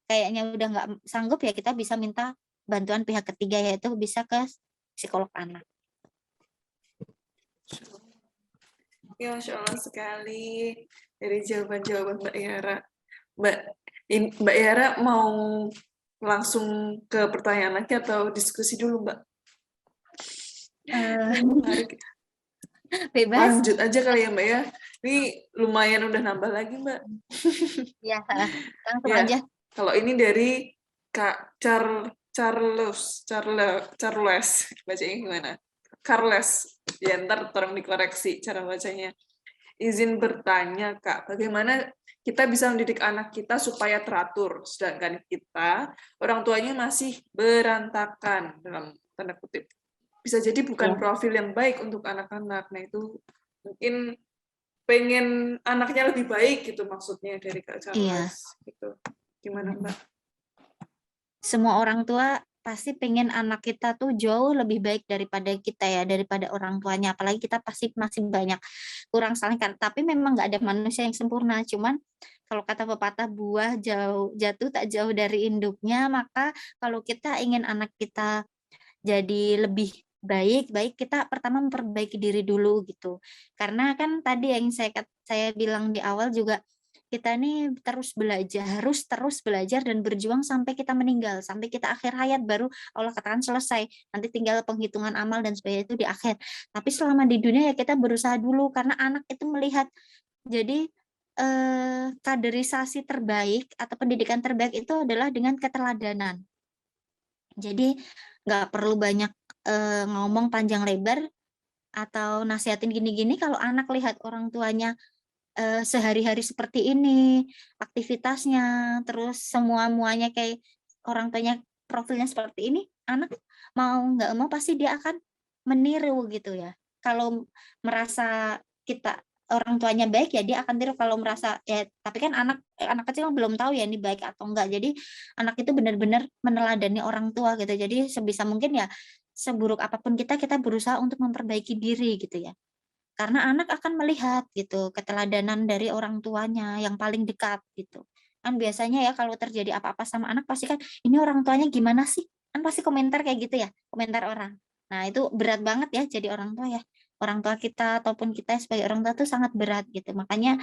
kayaknya udah nggak sanggup ya kita bisa minta bantuan pihak ketiga, yaitu bisa ke psikolog anak. Ya, Masya Allah sekali dari jawaban-jawaban Mbak Yara. Mbak Yara mau langsung ke pertanyaan lagi atau diskusi dulu, Mbak? Menarik. Bebas. Lanjut aja kali ya, Mbak ya. Ini lumayan udah nambah lagi, Mbak. Ya, langsung ya. aja. Kalau ini dari Kak Charles, bacanya gimana? Carles, ya ntar tolong dikoreksi cara bacanya. Izin bertanya, Kak, bagaimana kita bisa mendidik anak kita supaya teratur, sedangkan kita, orang tuanya masih berantakan, dalam tanda kutip. Bisa jadi bukan profil yang baik untuk anak-anak. Nah, itu mungkin pengen anaknya lebih baik gitu maksudnya dari Kak Charles. Gitu. Gimana, Mbak? Semua orang tua pasti pengen anak kita tuh jauh lebih baik daripada kita ya, daripada orang tuanya. Apalagi kita pasti masih banyak kurang saling kan. Tapi memang nggak ada manusia yang sempurna. Cuman kalau kata pepatah, buah jatuh tak jauh dari induknya. Maka kalau kita ingin anak kita jadi lebih baik kita pertama memperbaiki diri dulu gitu. Karena kan tadi yang saya bilang di awal juga, kita nih harus terus belajar dan berjuang sampai kita meninggal, sampai kita akhir hayat baru Allah katakan selesai. Nanti tinggal penghitungan amal dan sebagainya itu di akhir. Tapi selama di dunia ya kita berusaha dulu, karena anak itu melihat. Jadi kaderisasi terbaik atau pendidikan terbaik itu adalah dengan keteladanan. Jadi nggak perlu banyak ngomong panjang lebar atau nasihatin gini-gini, kalau anak lihat orang tuanya sehari-hari seperti ini, aktivitasnya, terus semua-muanya kayak orang tuanya profilnya seperti ini, anak mau nggak mau pasti dia akan meniru gitu ya. Kalau merasa kita orang tuanya baik ya dia akan tiru kalau merasa ya, tapi kan anak kecil belum tahu ya ini baik atau enggak. Jadi anak itu benar-benar meneladani orang tua gitu. Jadi sebisa mungkin ya seburuk apapun kita berusaha untuk memperbaiki diri gitu ya. Karena anak akan melihat gitu keteladanan dari orang tuanya yang paling dekat gitu. Kan biasanya ya kalau terjadi apa-apa sama anak pasti kan ini orang tuanya gimana sih? Kan pasti komentar kayak gitu ya, komentar orang. Nah, itu berat banget ya jadi orang tua ya. Orang tua kita ataupun kita sebagai orang tua tuh sangat berat gitu. Makanya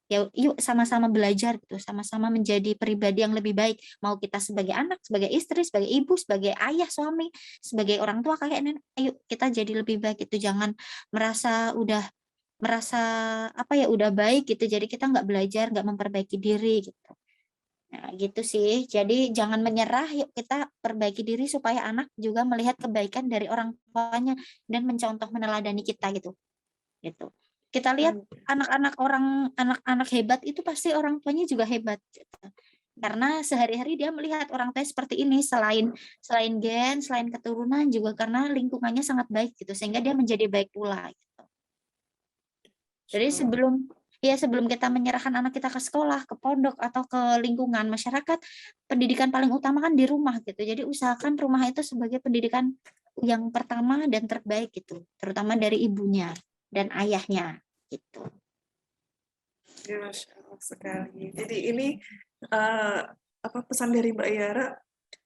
ya yuk sama-sama belajar gitu, sama-sama menjadi pribadi yang lebih baik. Mau kita sebagai anak, sebagai istri, sebagai ibu, sebagai ayah, suami, sebagai orang tua, kakek, nenek, ayo kita jadi lebih baik itu. Jangan merasa apa ya udah baik gitu. Jadi kita nggak belajar, nggak memperbaiki diri gitu. Nah, gitu sih. Jadi jangan menyerah, yuk kita perbaiki diri supaya anak juga melihat kebaikan dari orang tuanya dan mencontoh meneladani kita gitu. Gitu. Kita lihat anak-anak hebat itu pasti orang tuanya juga hebat gitu. Karena sehari-hari dia melihat orang tua seperti ini selain selain gen, selain keturunan juga karena lingkungannya sangat baik gitu sehingga dia menjadi baik pula gitu. Jadi sebelum kita menyerahkan anak kita ke sekolah, ke pondok atau ke lingkungan masyarakat, pendidikan paling utama kan di rumah gitu. Jadi usahakan rumah itu sebagai pendidikan yang pertama dan terbaik gitu, terutama dari ibunya dan ayahnya gitu. Ya, Masya Allah sekali. Jadi ini eh, apa pesan dari Mbak Yara,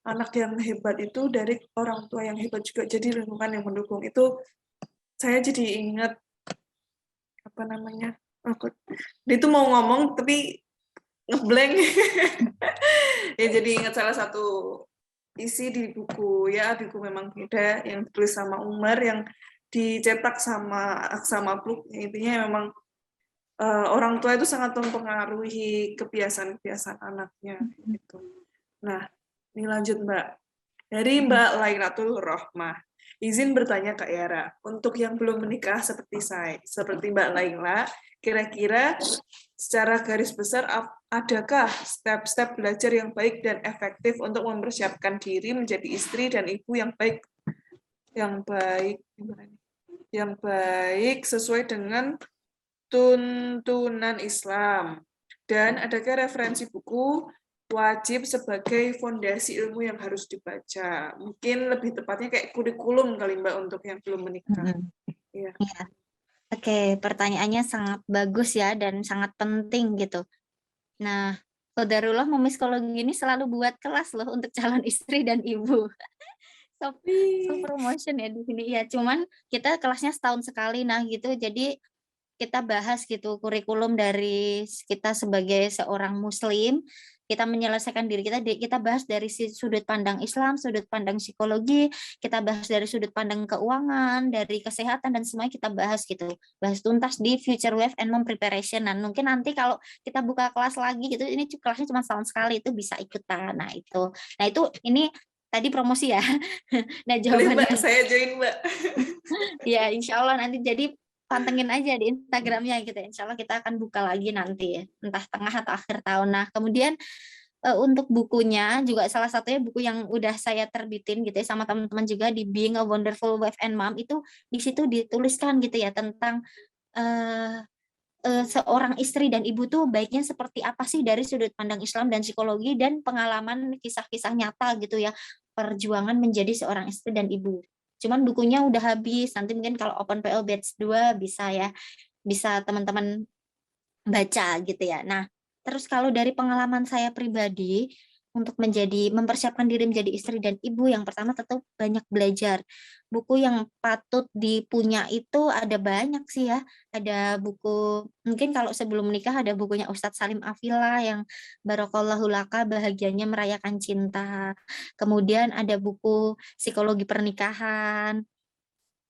anak yang hebat itu dari orang tua yang hebat juga, jadi lingkungan yang mendukung. Itu saya jadi ingat apa namanya? Aku dia itu mau ngomong tapi ngeblank. Ya jadi ingat salah satu isi di buku ya, buku memang beda yang ditulis sama Umar yang dicetak sama Aksa Mabruk. Intinya memang orang tua itu sangat mempengaruhi kebiasaan-kebiasaan anaknya gitu. Nah, ini lanjut Mbak. Dari Mbak Lailatul Rohmah. Izin bertanya Kak Yara, untuk yang belum menikah seperti Mbak Laila, kira-kira secara garis besar adakah step-step belajar yang baik dan efektif untuk mempersiapkan diri menjadi istri dan ibu yang baik sesuai dengan tuntunan Islam? Dan adakah referensi buku wajib sebagai fondasi ilmu yang harus dibaca? Mungkin lebih tepatnya kayak kurikulum kali Mbak untuk yang belum menikah. Ya. Ya. Oke, pertanyaannya sangat bagus ya dan sangat penting gitu. Nah, Qadarullah Psikologi ini selalu buat kelas loh untuk calon istri dan ibu. So promotion ya di sini ya. Cuman kita kelasnya setahun sekali nah gitu. Jadi kita bahas gitu kurikulum dari kita sebagai seorang muslim, kita menyelesaikan diri kita bahas dari sudut pandang Islam, sudut pandang psikologi, kita bahas dari sudut pandang keuangan, dari kesehatan dan semuanya kita bahas gitu. Bahas tuntas di Future Wealth and Mom Preparation. Nah, mungkin nanti kalau kita buka kelas lagi gitu, ini kelasnya cuma setahun sekali itu bisa ikutan. Nah, itu. Nah, itu ini tadi promosi ya. Nah, Boleh Mbak, jawabannya saya join Mbak. ya insya Allah nanti jadi pantengin aja di Instagramnya gitu. Insya Allah kita akan buka lagi nanti ya, entah tengah atau akhir tahun. Nah kemudian untuk bukunya juga salah satunya buku yang udah saya terbitin gitu ya sama teman-teman juga di Being a Wonderful Wife and Mom itu di situ dituliskan gitu ya tentang seorang istri dan ibu tuh baiknya seperti apa sih dari sudut pandang Islam dan psikologi dan pengalaman kisah-kisah nyata gitu ya perjuangan menjadi seorang istri dan ibu. Cuman bukunya udah habis, nanti mungkin kalau Open PO Batch 2 bisa ya, bisa teman-teman baca gitu ya. Nah, terus kalau dari pengalaman saya pribadi, untuk mempersiapkan diri menjadi istri dan ibu, yang pertama tentu banyak belajar. Buku yang patut dipunya itu ada banyak sih ya. Ada buku, mungkin kalau sebelum menikah ada bukunya Ustadz Salim Afila yang Barokallahu Laka, Bahagianya Merayakan Cinta. Kemudian ada buku Psikologi Pernikahan,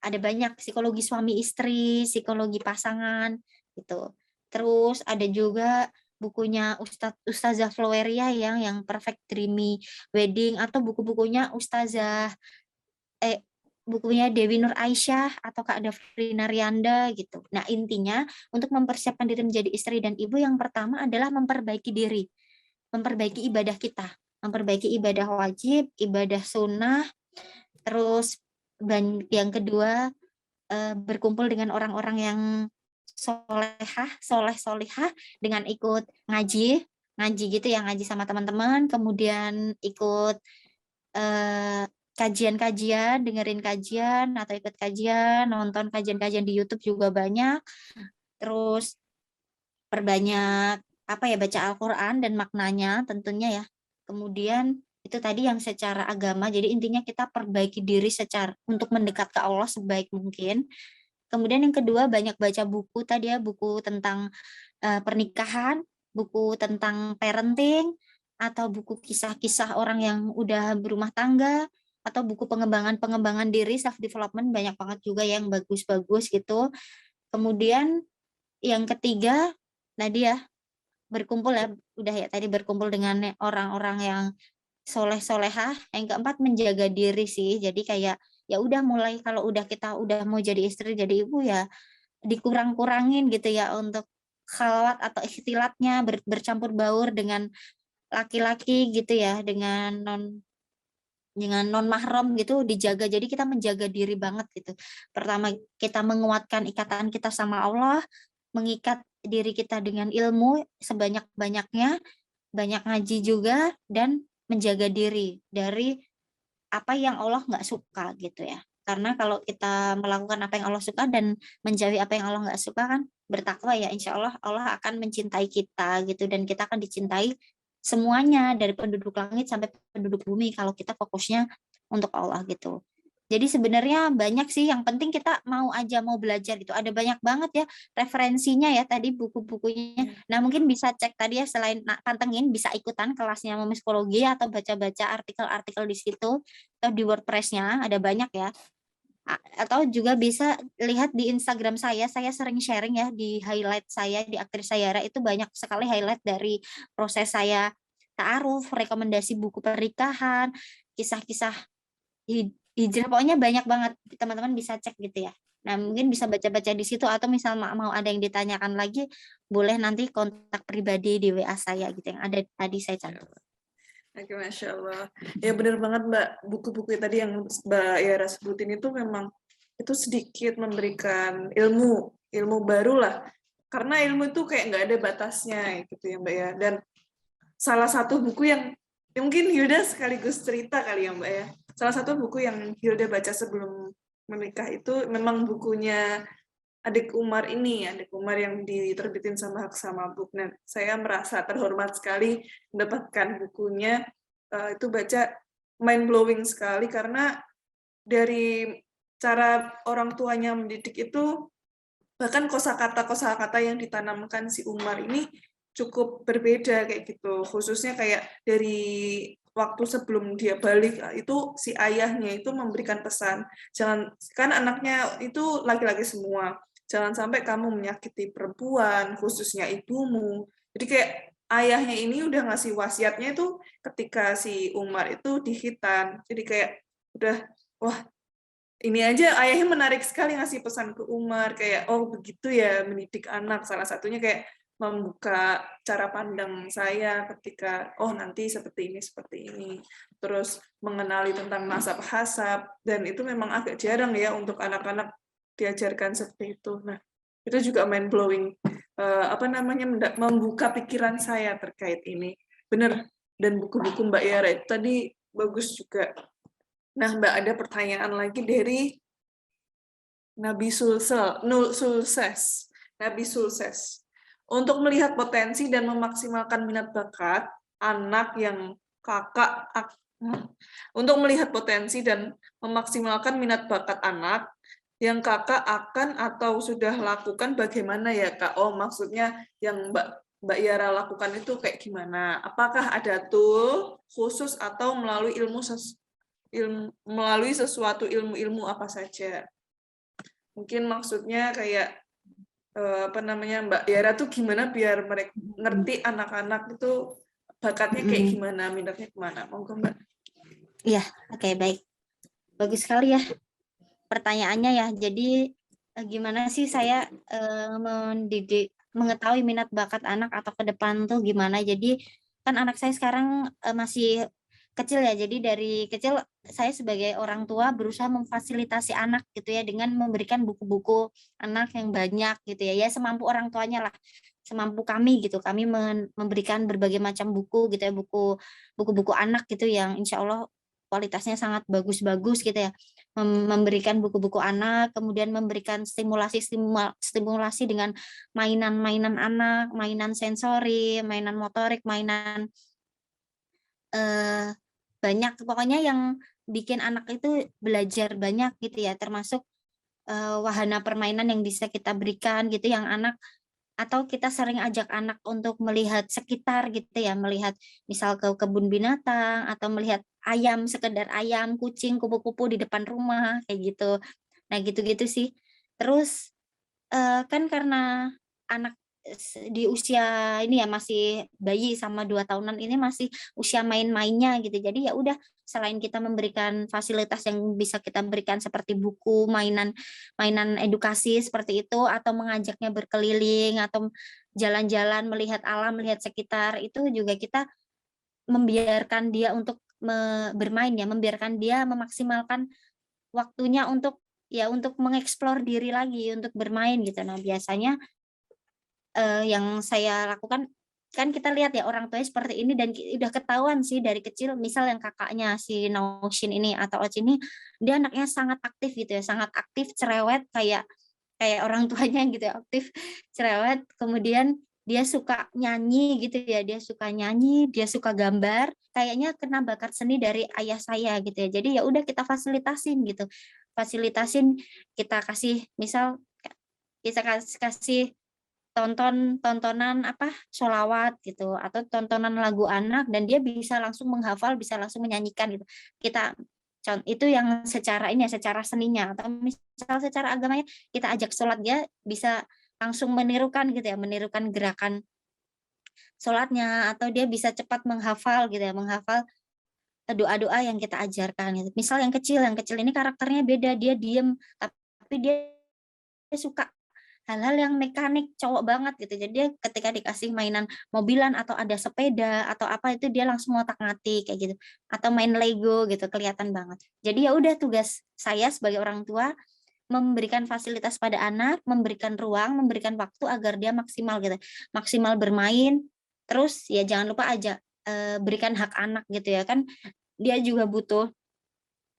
ada banyak psikologi suami istri, psikologi pasangan gitu. Terus ada juga bukunya Ustazah Floweria yang Perfect Dreamy Wedding atau buku-bukunya bukunya Dewi Nur Aisyah atau Kak Dafri Naryanda gitu. Nah, intinya untuk mempersiapkan diri menjadi istri dan ibu yang pertama adalah memperbaiki diri, memperbaiki ibadah kita, memperbaiki ibadah wajib, ibadah sunnah, terus dan yang kedua berkumpul dengan orang-orang yang solehah dengan ikut ngaji gitu ya, ngaji sama teman-teman, kemudian ikut kajian-kajian, dengerin kajian atau ikut kajian, nonton kajian-kajian di YouTube juga banyak. Terus perbanyak baca Al-Qur'an dan maknanya tentunya ya. Kemudian itu tadi yang secara agama, jadi intinya kita perbaiki diri secara untuk mendekat ke Allah sebaik mungkin. Kemudian yang kedua banyak baca buku tadi ya, buku tentang pernikahan, buku tentang parenting, atau buku kisah-kisah orang yang udah berumah tangga, atau buku pengembangan diri, self development banyak banget juga yang bagus-bagus gitu. Kemudian yang ketiga tadi ya berkumpul ya, udah ya tadi berkumpul dengan orang-orang yang solehah. Yang keempat menjaga diri sih, jadi kayak ya udah mulai kalau kita udah mau jadi istri jadi ibu ya dikurang-kurangin gitu ya untuk khalwat atau ikhtilatnya bercampur baur dengan laki-laki gitu ya, dengan non mahram gitu dijaga. Jadi kita menjaga diri banget gitu. Pertama kita menguatkan ikatan kita sama Allah, mengikat diri kita dengan ilmu sebanyak-banyaknya, banyak ngaji juga, dan menjaga diri dari apa yang Allah nggak suka gitu ya. Karena kalau kita melakukan apa yang Allah suka dan menjauhi apa yang Allah nggak suka kan bertakwa ya, insya Allah Allah akan mencintai kita gitu, dan kita akan dicintai semuanya dari penduduk langit sampai penduduk bumi kalau kita fokusnya untuk Allah gitu. Jadi sebenarnya banyak sih, yang penting kita mau belajar gitu. Ada banyak banget ya referensinya ya tadi buku-bukunya. Nah mungkin bisa cek tadi ya, selain pantengin bisa ikutan kelasnya psikologi atau baca-baca artikel-artikel di situ atau di WordPress-nya ada banyak ya. Atau juga bisa lihat di Instagram saya sering sharing ya di highlight saya di Aktris Sayara, itu banyak sekali highlight dari proses saya ta'aruf, rekomendasi buku pernikahan, kisah-kisah hijrah, pokoknya banyak banget, teman-teman bisa cek gitu ya. Nah mungkin bisa baca-baca di situ, atau misal mau ada yang ditanyakan lagi boleh nanti kontak pribadi di WA saya gitu yang ada tadi saya cantum. Oke, Masya Allah. Ya benar banget Mbak, buku-buku tadi yang Mbak Yara sebutin itu memang itu sedikit memberikan ilmu baru lah. Karena ilmu itu kayak nggak ada batasnya gitu ya Mbak ya. Dan salah satu buku yang mungkin Hilda sekaligus cerita kali ya Mbak ya. Salah satu buku yang Hilda baca sebelum menikah itu memang bukunya Adik Umar yang diterbitin sama Haksama Book. Nah, saya merasa terhormat sekali mendapatkan bukunya. Itu baca mind blowing sekali karena dari cara orang tuanya mendidik itu, bahkan kosakata yang ditanamkan si Umar ini cukup berbeda kayak gitu. Khususnya kayak dari waktu sebelum dia balik itu si ayahnya itu memberikan pesan, kan anaknya itu laki-laki semua. Jangan sampai kamu menyakiti perempuan, khususnya ibumu. Jadi kayak ayahnya ini udah ngasih wasiatnya itu ketika si Umar itu dihitan. Jadi kayak udah, wah ini aja ayahnya menarik sekali ngasih pesan ke Umar. Kayak, oh begitu ya mendidik anak. Salah satunya kayak membuka cara pandang saya ketika, oh nanti seperti ini. Terus mengenali tentang nasab-hasab. Dan itu memang agak jarang ya untuk anak-anak diajarkan seperti itu. Nah, itu juga mind blowing, membuka pikiran saya terkait ini. Benar. Dan buku-buku Mbak Yara itu tadi bagus juga. Nah, Mbak, ada pertanyaan lagi dari Nabi Sulses. Untuk melihat potensi dan memaksimalkan minat bakat anak yang untuk melihat potensi dan memaksimalkan minat bakat anak yang kakak akan atau sudah lakukan bagaimana ya Kak? Oh, maksudnya yang Mbak Yara lakukan itu kayak gimana? Apakah ada tool khusus atau melalui sesuatu ilmu apa saja? Mungkin maksudnya kayak Mbak Yara tuh gimana biar mereka ngerti anak-anak itu bakatnya kayak gimana, minatnya kemana? Monggo Mbak. Iya, oke, baik. Bagus sekali ya pertanyaannya ya. Jadi gimana sih saya mendidik, mengetahui minat bakat anak atau ke depan tuh gimana. Jadi kan anak saya sekarang masih kecil ya. Jadi dari kecil saya sebagai orang tua berusaha memfasilitasi anak gitu ya dengan memberikan buku-buku anak yang banyak gitu ya. Ya semampu orang tuanya lah, semampu kami gitu. Kami memberikan berbagai macam buku gitu ya, buku-buku anak gitu yang insya Allah kualitasnya sangat bagus-bagus gitu ya. Memberikan buku-buku anak, kemudian memberikan stimulasi dengan mainan-mainan anak, mainan sensori, mainan motorik, mainan banyak, pokoknya yang bikin anak itu belajar banyak gitu ya, termasuk wahana permainan yang bisa kita berikan gitu yang anak, atau kita sering ajak anak untuk melihat sekitar gitu ya, melihat misal ke kebun binatang atau melihat ayam, sekedar ayam, kucing, kupu-kupu di depan rumah kayak gitu. Nah gitu-gitu sih. Terus kan karena anak di usia ini ya, masih bayi sama 2 tahunan ini masih usia main-mainnya gitu. Jadi ya udah, selain kita memberikan fasilitas yang bisa kita berikan seperti buku, mainan mainan edukasi seperti itu, atau mengajaknya berkeliling, atau jalan-jalan melihat alam, melihat sekitar, itu juga kita membiarkan dia untuk bermain ya, membiarkan dia memaksimalkan waktunya untuk ya untuk mengeksplor diri lagi, untuk bermain gitu. Nah, biasanya yang saya lakukan, kan kita lihat ya orang tuanya seperti ini dan udah ketahuan sih dari kecil, misal yang kakaknya si Naushin ini atau Oci ini, dia anaknya sangat aktif gitu ya, sangat aktif, cerewet, kayak kayak orang tuanya gitu ya, aktif, cerewet, kemudian dia suka nyanyi gitu ya, dia suka nyanyi, dia suka gambar, kayaknya kena bakat seni dari ayah saya gitu ya. Jadi ya udah kita fasilitasin gitu. Fasilitasin, kita kasih misal kita kasih tontonan apa, sholawat gitu, atau tontonan lagu anak dan dia bisa langsung menghafal, bisa langsung menyanyikan gitu. Kita itu yang secara ini ya, secara seninya, atau misal secara agamanya kita ajak sholat, dia bisa langsung menirukan gitu ya, menirukan gerakan sholatnya, atau dia bisa cepat menghafal gitu ya, menghafal doa-doa yang kita ajarkan gitu. Misal yang kecil ini karakternya beda, dia diem, tapi dia suka hal-hal yang mekanik, cowok banget gitu. Jadi dia ketika dikasih mainan mobilan atau ada sepeda atau apa, itu dia langsung ngotak-ngatik kayak gitu. Atau main Lego gitu, kelihatan banget. Jadi ya udah, tugas saya sebagai orang tua memberikan fasilitas pada anak, memberikan ruang, memberikan waktu agar dia maksimal gitu. Maksimal bermain, terus ya jangan lupa aja berikan hak anak gitu ya kan, dia juga butuh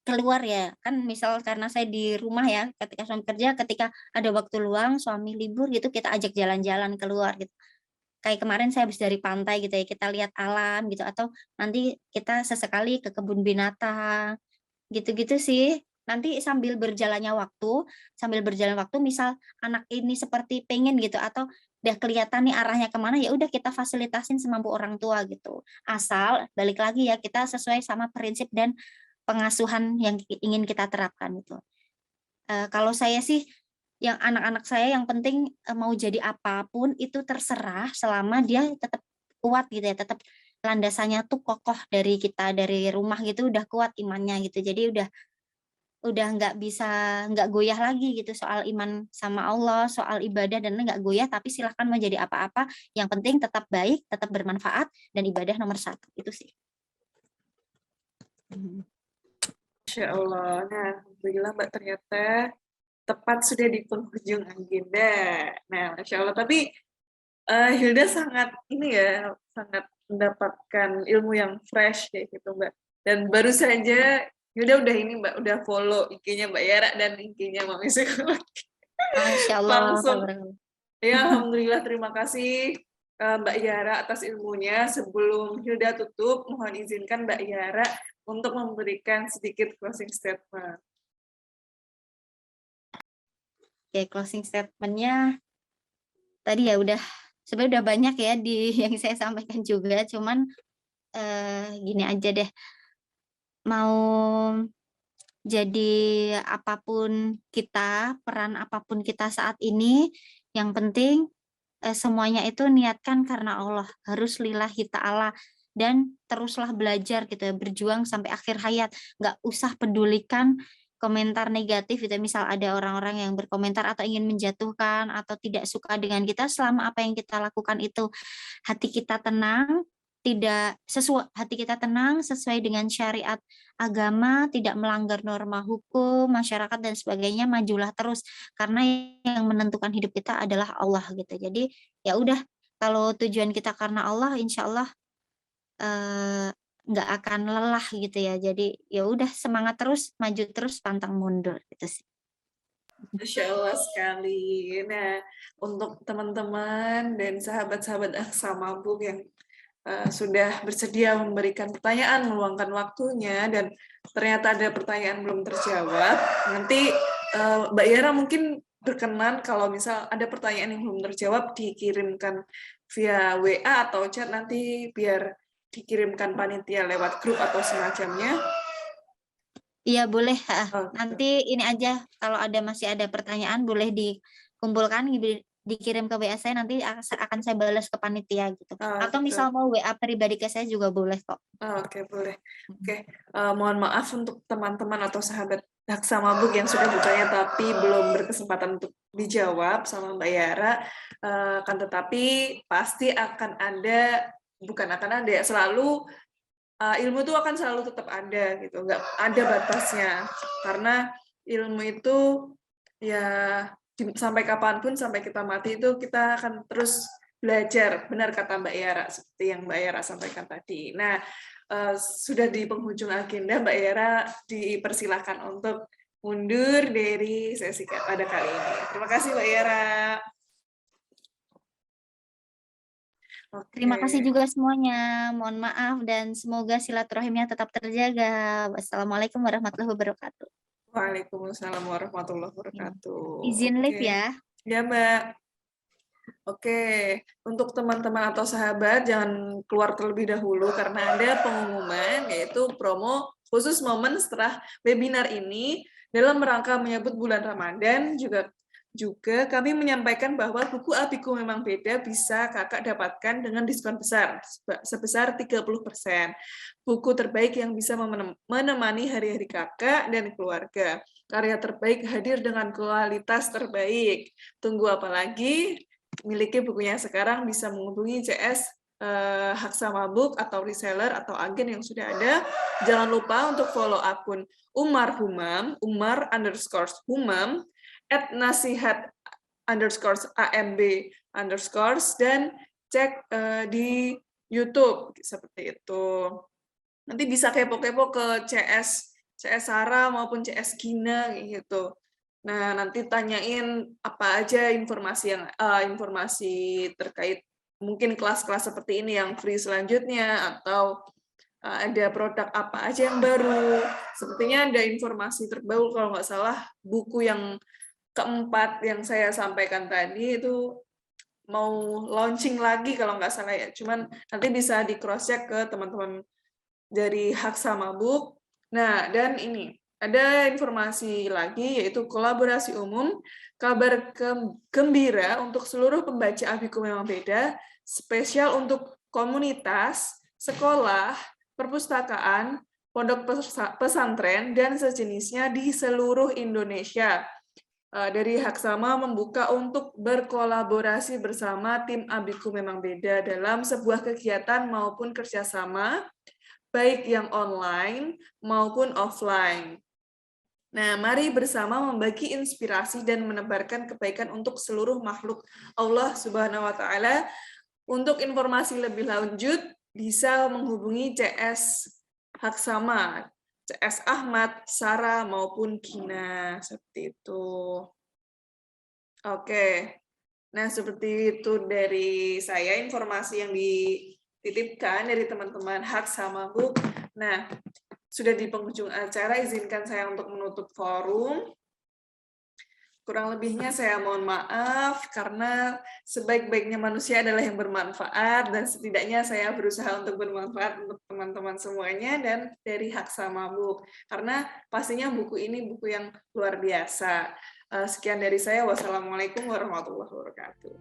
keluar ya, kan misal karena saya di rumah ya, ketika suami kerja, ketika ada waktu luang, suami libur gitu, kita ajak jalan-jalan keluar gitu. Kayak kemarin saya habis dari pantai gitu ya, kita lihat alam gitu, atau nanti kita sesekali ke kebun binatang, gitu-gitu sih. Nanti sambil berjalan waktu misal anak ini seperti pengen gitu, atau udah kelihatan nih arahnya kemana, ya udah kita fasilitasin semampu orang tua gitu. Asal balik lagi ya, kita sesuai sama prinsip dan pengasuhan yang ingin kita terapkan itu. Kalau saya sih, yang anak-anak saya yang penting mau jadi apapun itu terserah selama dia tetap kuat gitu ya, tetap landasannya tuh kokoh dari kita, dari rumah gitu udah kuat imannya gitu. Jadi udah nggak goyah lagi gitu soal iman sama Allah, soal ibadah dan nggak goyah, tapi silahkan mau jadi apa-apa, yang penting tetap baik, tetap bermanfaat, dan ibadah nomor 1, itu sih. Masya Allah. Nah, alhamdulillah Mbak, ternyata tepat sudah di penghujung agenda. Nah, Masya Allah. Tapi Hilda sangat ini ya, sangat mendapatkan ilmu yang fresh kayak gitu Mbak. Dan baru saja Hilda udah ini Mbak, udah follow IG-nya Mbak Yara dan IG-nya Mami Psikologi. Masya Allah. Langsung. Ya, alhamdulillah, terima kasih Mbak Yara atas ilmunya. Sebelum Hilda tutup, mohon izinkan Mbak Yara untuk memberikan sedikit closing statement. Oke, closing statement-nya tadi ya udah, sebenarnya udah banyak ya di yang saya sampaikan juga, cuman gini aja deh, mau jadi apapun kita, peran apapun kita saat ini, yang penting semuanya itu niatkan karena Allah, harus lillahi ta'ala, dan teruslah belajar gitu ya, berjuang sampai akhir hayat. Nggak usah pedulikan komentar negatif gitu, misal ada orang-orang yang berkomentar atau ingin menjatuhkan atau tidak suka dengan kita, selama apa yang kita lakukan itu hati kita tenang, tidak sesuai, hati kita tenang sesuai dengan syariat agama, tidak melanggar norma hukum, masyarakat dan sebagainya, majulah terus. Karena yang menentukan hidup kita adalah Allah gitu. Jadi ya udah, kalau tujuan kita karena Allah, insya Allah nggak akan lelah gitu ya. Jadi ya udah, semangat terus, maju terus, pantang mundur gitu sih. Masya Allah sekali. Nah, untuk teman-teman dan sahabat-sahabat Aksa Mabuk yang sudah bersedia memberikan pertanyaan, meluangkan waktunya, dan ternyata ada pertanyaan belum terjawab, nanti Mbak Yara mungkin berkenan kalau misal ada pertanyaan yang belum terjawab dikirimkan via WA atau chat, nanti biar dikirimkan panitia lewat grup atau semacamnya. Iya boleh, Oke. nanti ini aja, kalau masih ada pertanyaan boleh dikumpulkan, dikirim ke WA saya, nanti akan saya balas ke panitia gitu. Atau Betul. misal mau WA pribadi ke saya juga boleh kok. Oke, boleh. Oke, mohon maaf untuk teman-teman atau sahabat Daksa Mabuk yang sudah bertanya tapi belum berkesempatan untuk dijawab sama Mbak Yara. Kan tetapi pasti akan ada, bukan akan ada ya, selalu ilmu itu akan selalu tetap ada gitu, nggak ada batasnya. Karena ilmu itu ya sampai kapanpun, sampai kita mati itu kita akan terus belajar. Benar kata Mbak Yara, seperti yang Mbak Yara sampaikan tadi. Nah, sudah di penghujung agenda, Mbak Yara dipersilahkan untuk mundur dari sesi pada kali ini. Terima kasih Mbak Yara. Terima kasih juga semuanya. Mohon maaf dan semoga silaturahimnya tetap terjaga. Wassalamualaikum warahmatullahi wabarakatuh. Waalaikumsalam warahmatullahi wabarakatuh. Izin live ya. Ya, Mbak. Oke, untuk teman-teman atau sahabat jangan keluar terlebih dahulu karena ada pengumuman, yaitu promo khusus momen setelah webinar ini dalam rangka menyambut bulan Ramadan. Juga kami menyampaikan bahwa buku Abiku Memang Beda bisa kakak dapatkan dengan diskon besar, sebesar 30%. Buku terbaik yang bisa menemani hari-hari kakak dan keluarga. Karya terbaik hadir dengan kualitas terbaik. Tunggu apa lagi? Miliki bukunya sekarang, bisa menghubungi CS Haksa Mabuk atau reseller atau agen yang sudah ada. Jangan lupa untuk follow akun Umar Humam, Umar_Humam, @nasihat_AMB_, dan cek di YouTube seperti itu. Nanti bisa kepo-kepo ke CS Sarah maupun CS Gina gitu. Nah, nanti tanyain apa aja informasi terkait mungkin kelas-kelas seperti ini yang free selanjutnya, atau ada produk apa aja yang baru. Sepertinya ada informasi terbaru, kalau nggak salah buku yang keempat yang saya sampaikan tadi itu mau launching lagi kalau nggak salah ya. Cuman nanti bisa di cross check ke teman-teman dari Haksa Mabuk. Nah, dan ini ada informasi lagi, yaitu kolaborasi umum, kabar gembira untuk seluruh pembaca Abiku Memang Beda, spesial untuk komunitas, sekolah, perpustakaan, pondok pesantren, dan sejenisnya di seluruh Indonesia. Dari Haksama membuka untuk berkolaborasi bersama tim Abiku Memang Beda dalam sebuah kegiatan maupun kerjasama, baik yang online maupun offline. Nah, mari bersama membagi inspirasi dan menebarkan kebaikan untuk seluruh makhluk Allah Subhanahu wa Ta'ala. Untuk informasi lebih lanjut, bisa menghubungi CS Haksama, CS Ahmad, Sarah, maupun Gina. Seperti itu. Oke. Nah, seperti itu dari saya, informasi yang dititipkan dari teman-teman Haksama Mabuk. Nah, sudah di penghujung acara, izinkan saya untuk menutup forum. Kurang lebihnya saya mohon maaf, karena sebaik-baiknya manusia adalah yang bermanfaat, dan setidaknya saya berusaha untuk bermanfaat untuk teman-teman semuanya, dan dari Haksa Mabuk. Karena pastinya buku ini buku yang luar biasa. Sekian dari saya, wassalamualaikum warahmatullahi wabarakatuh.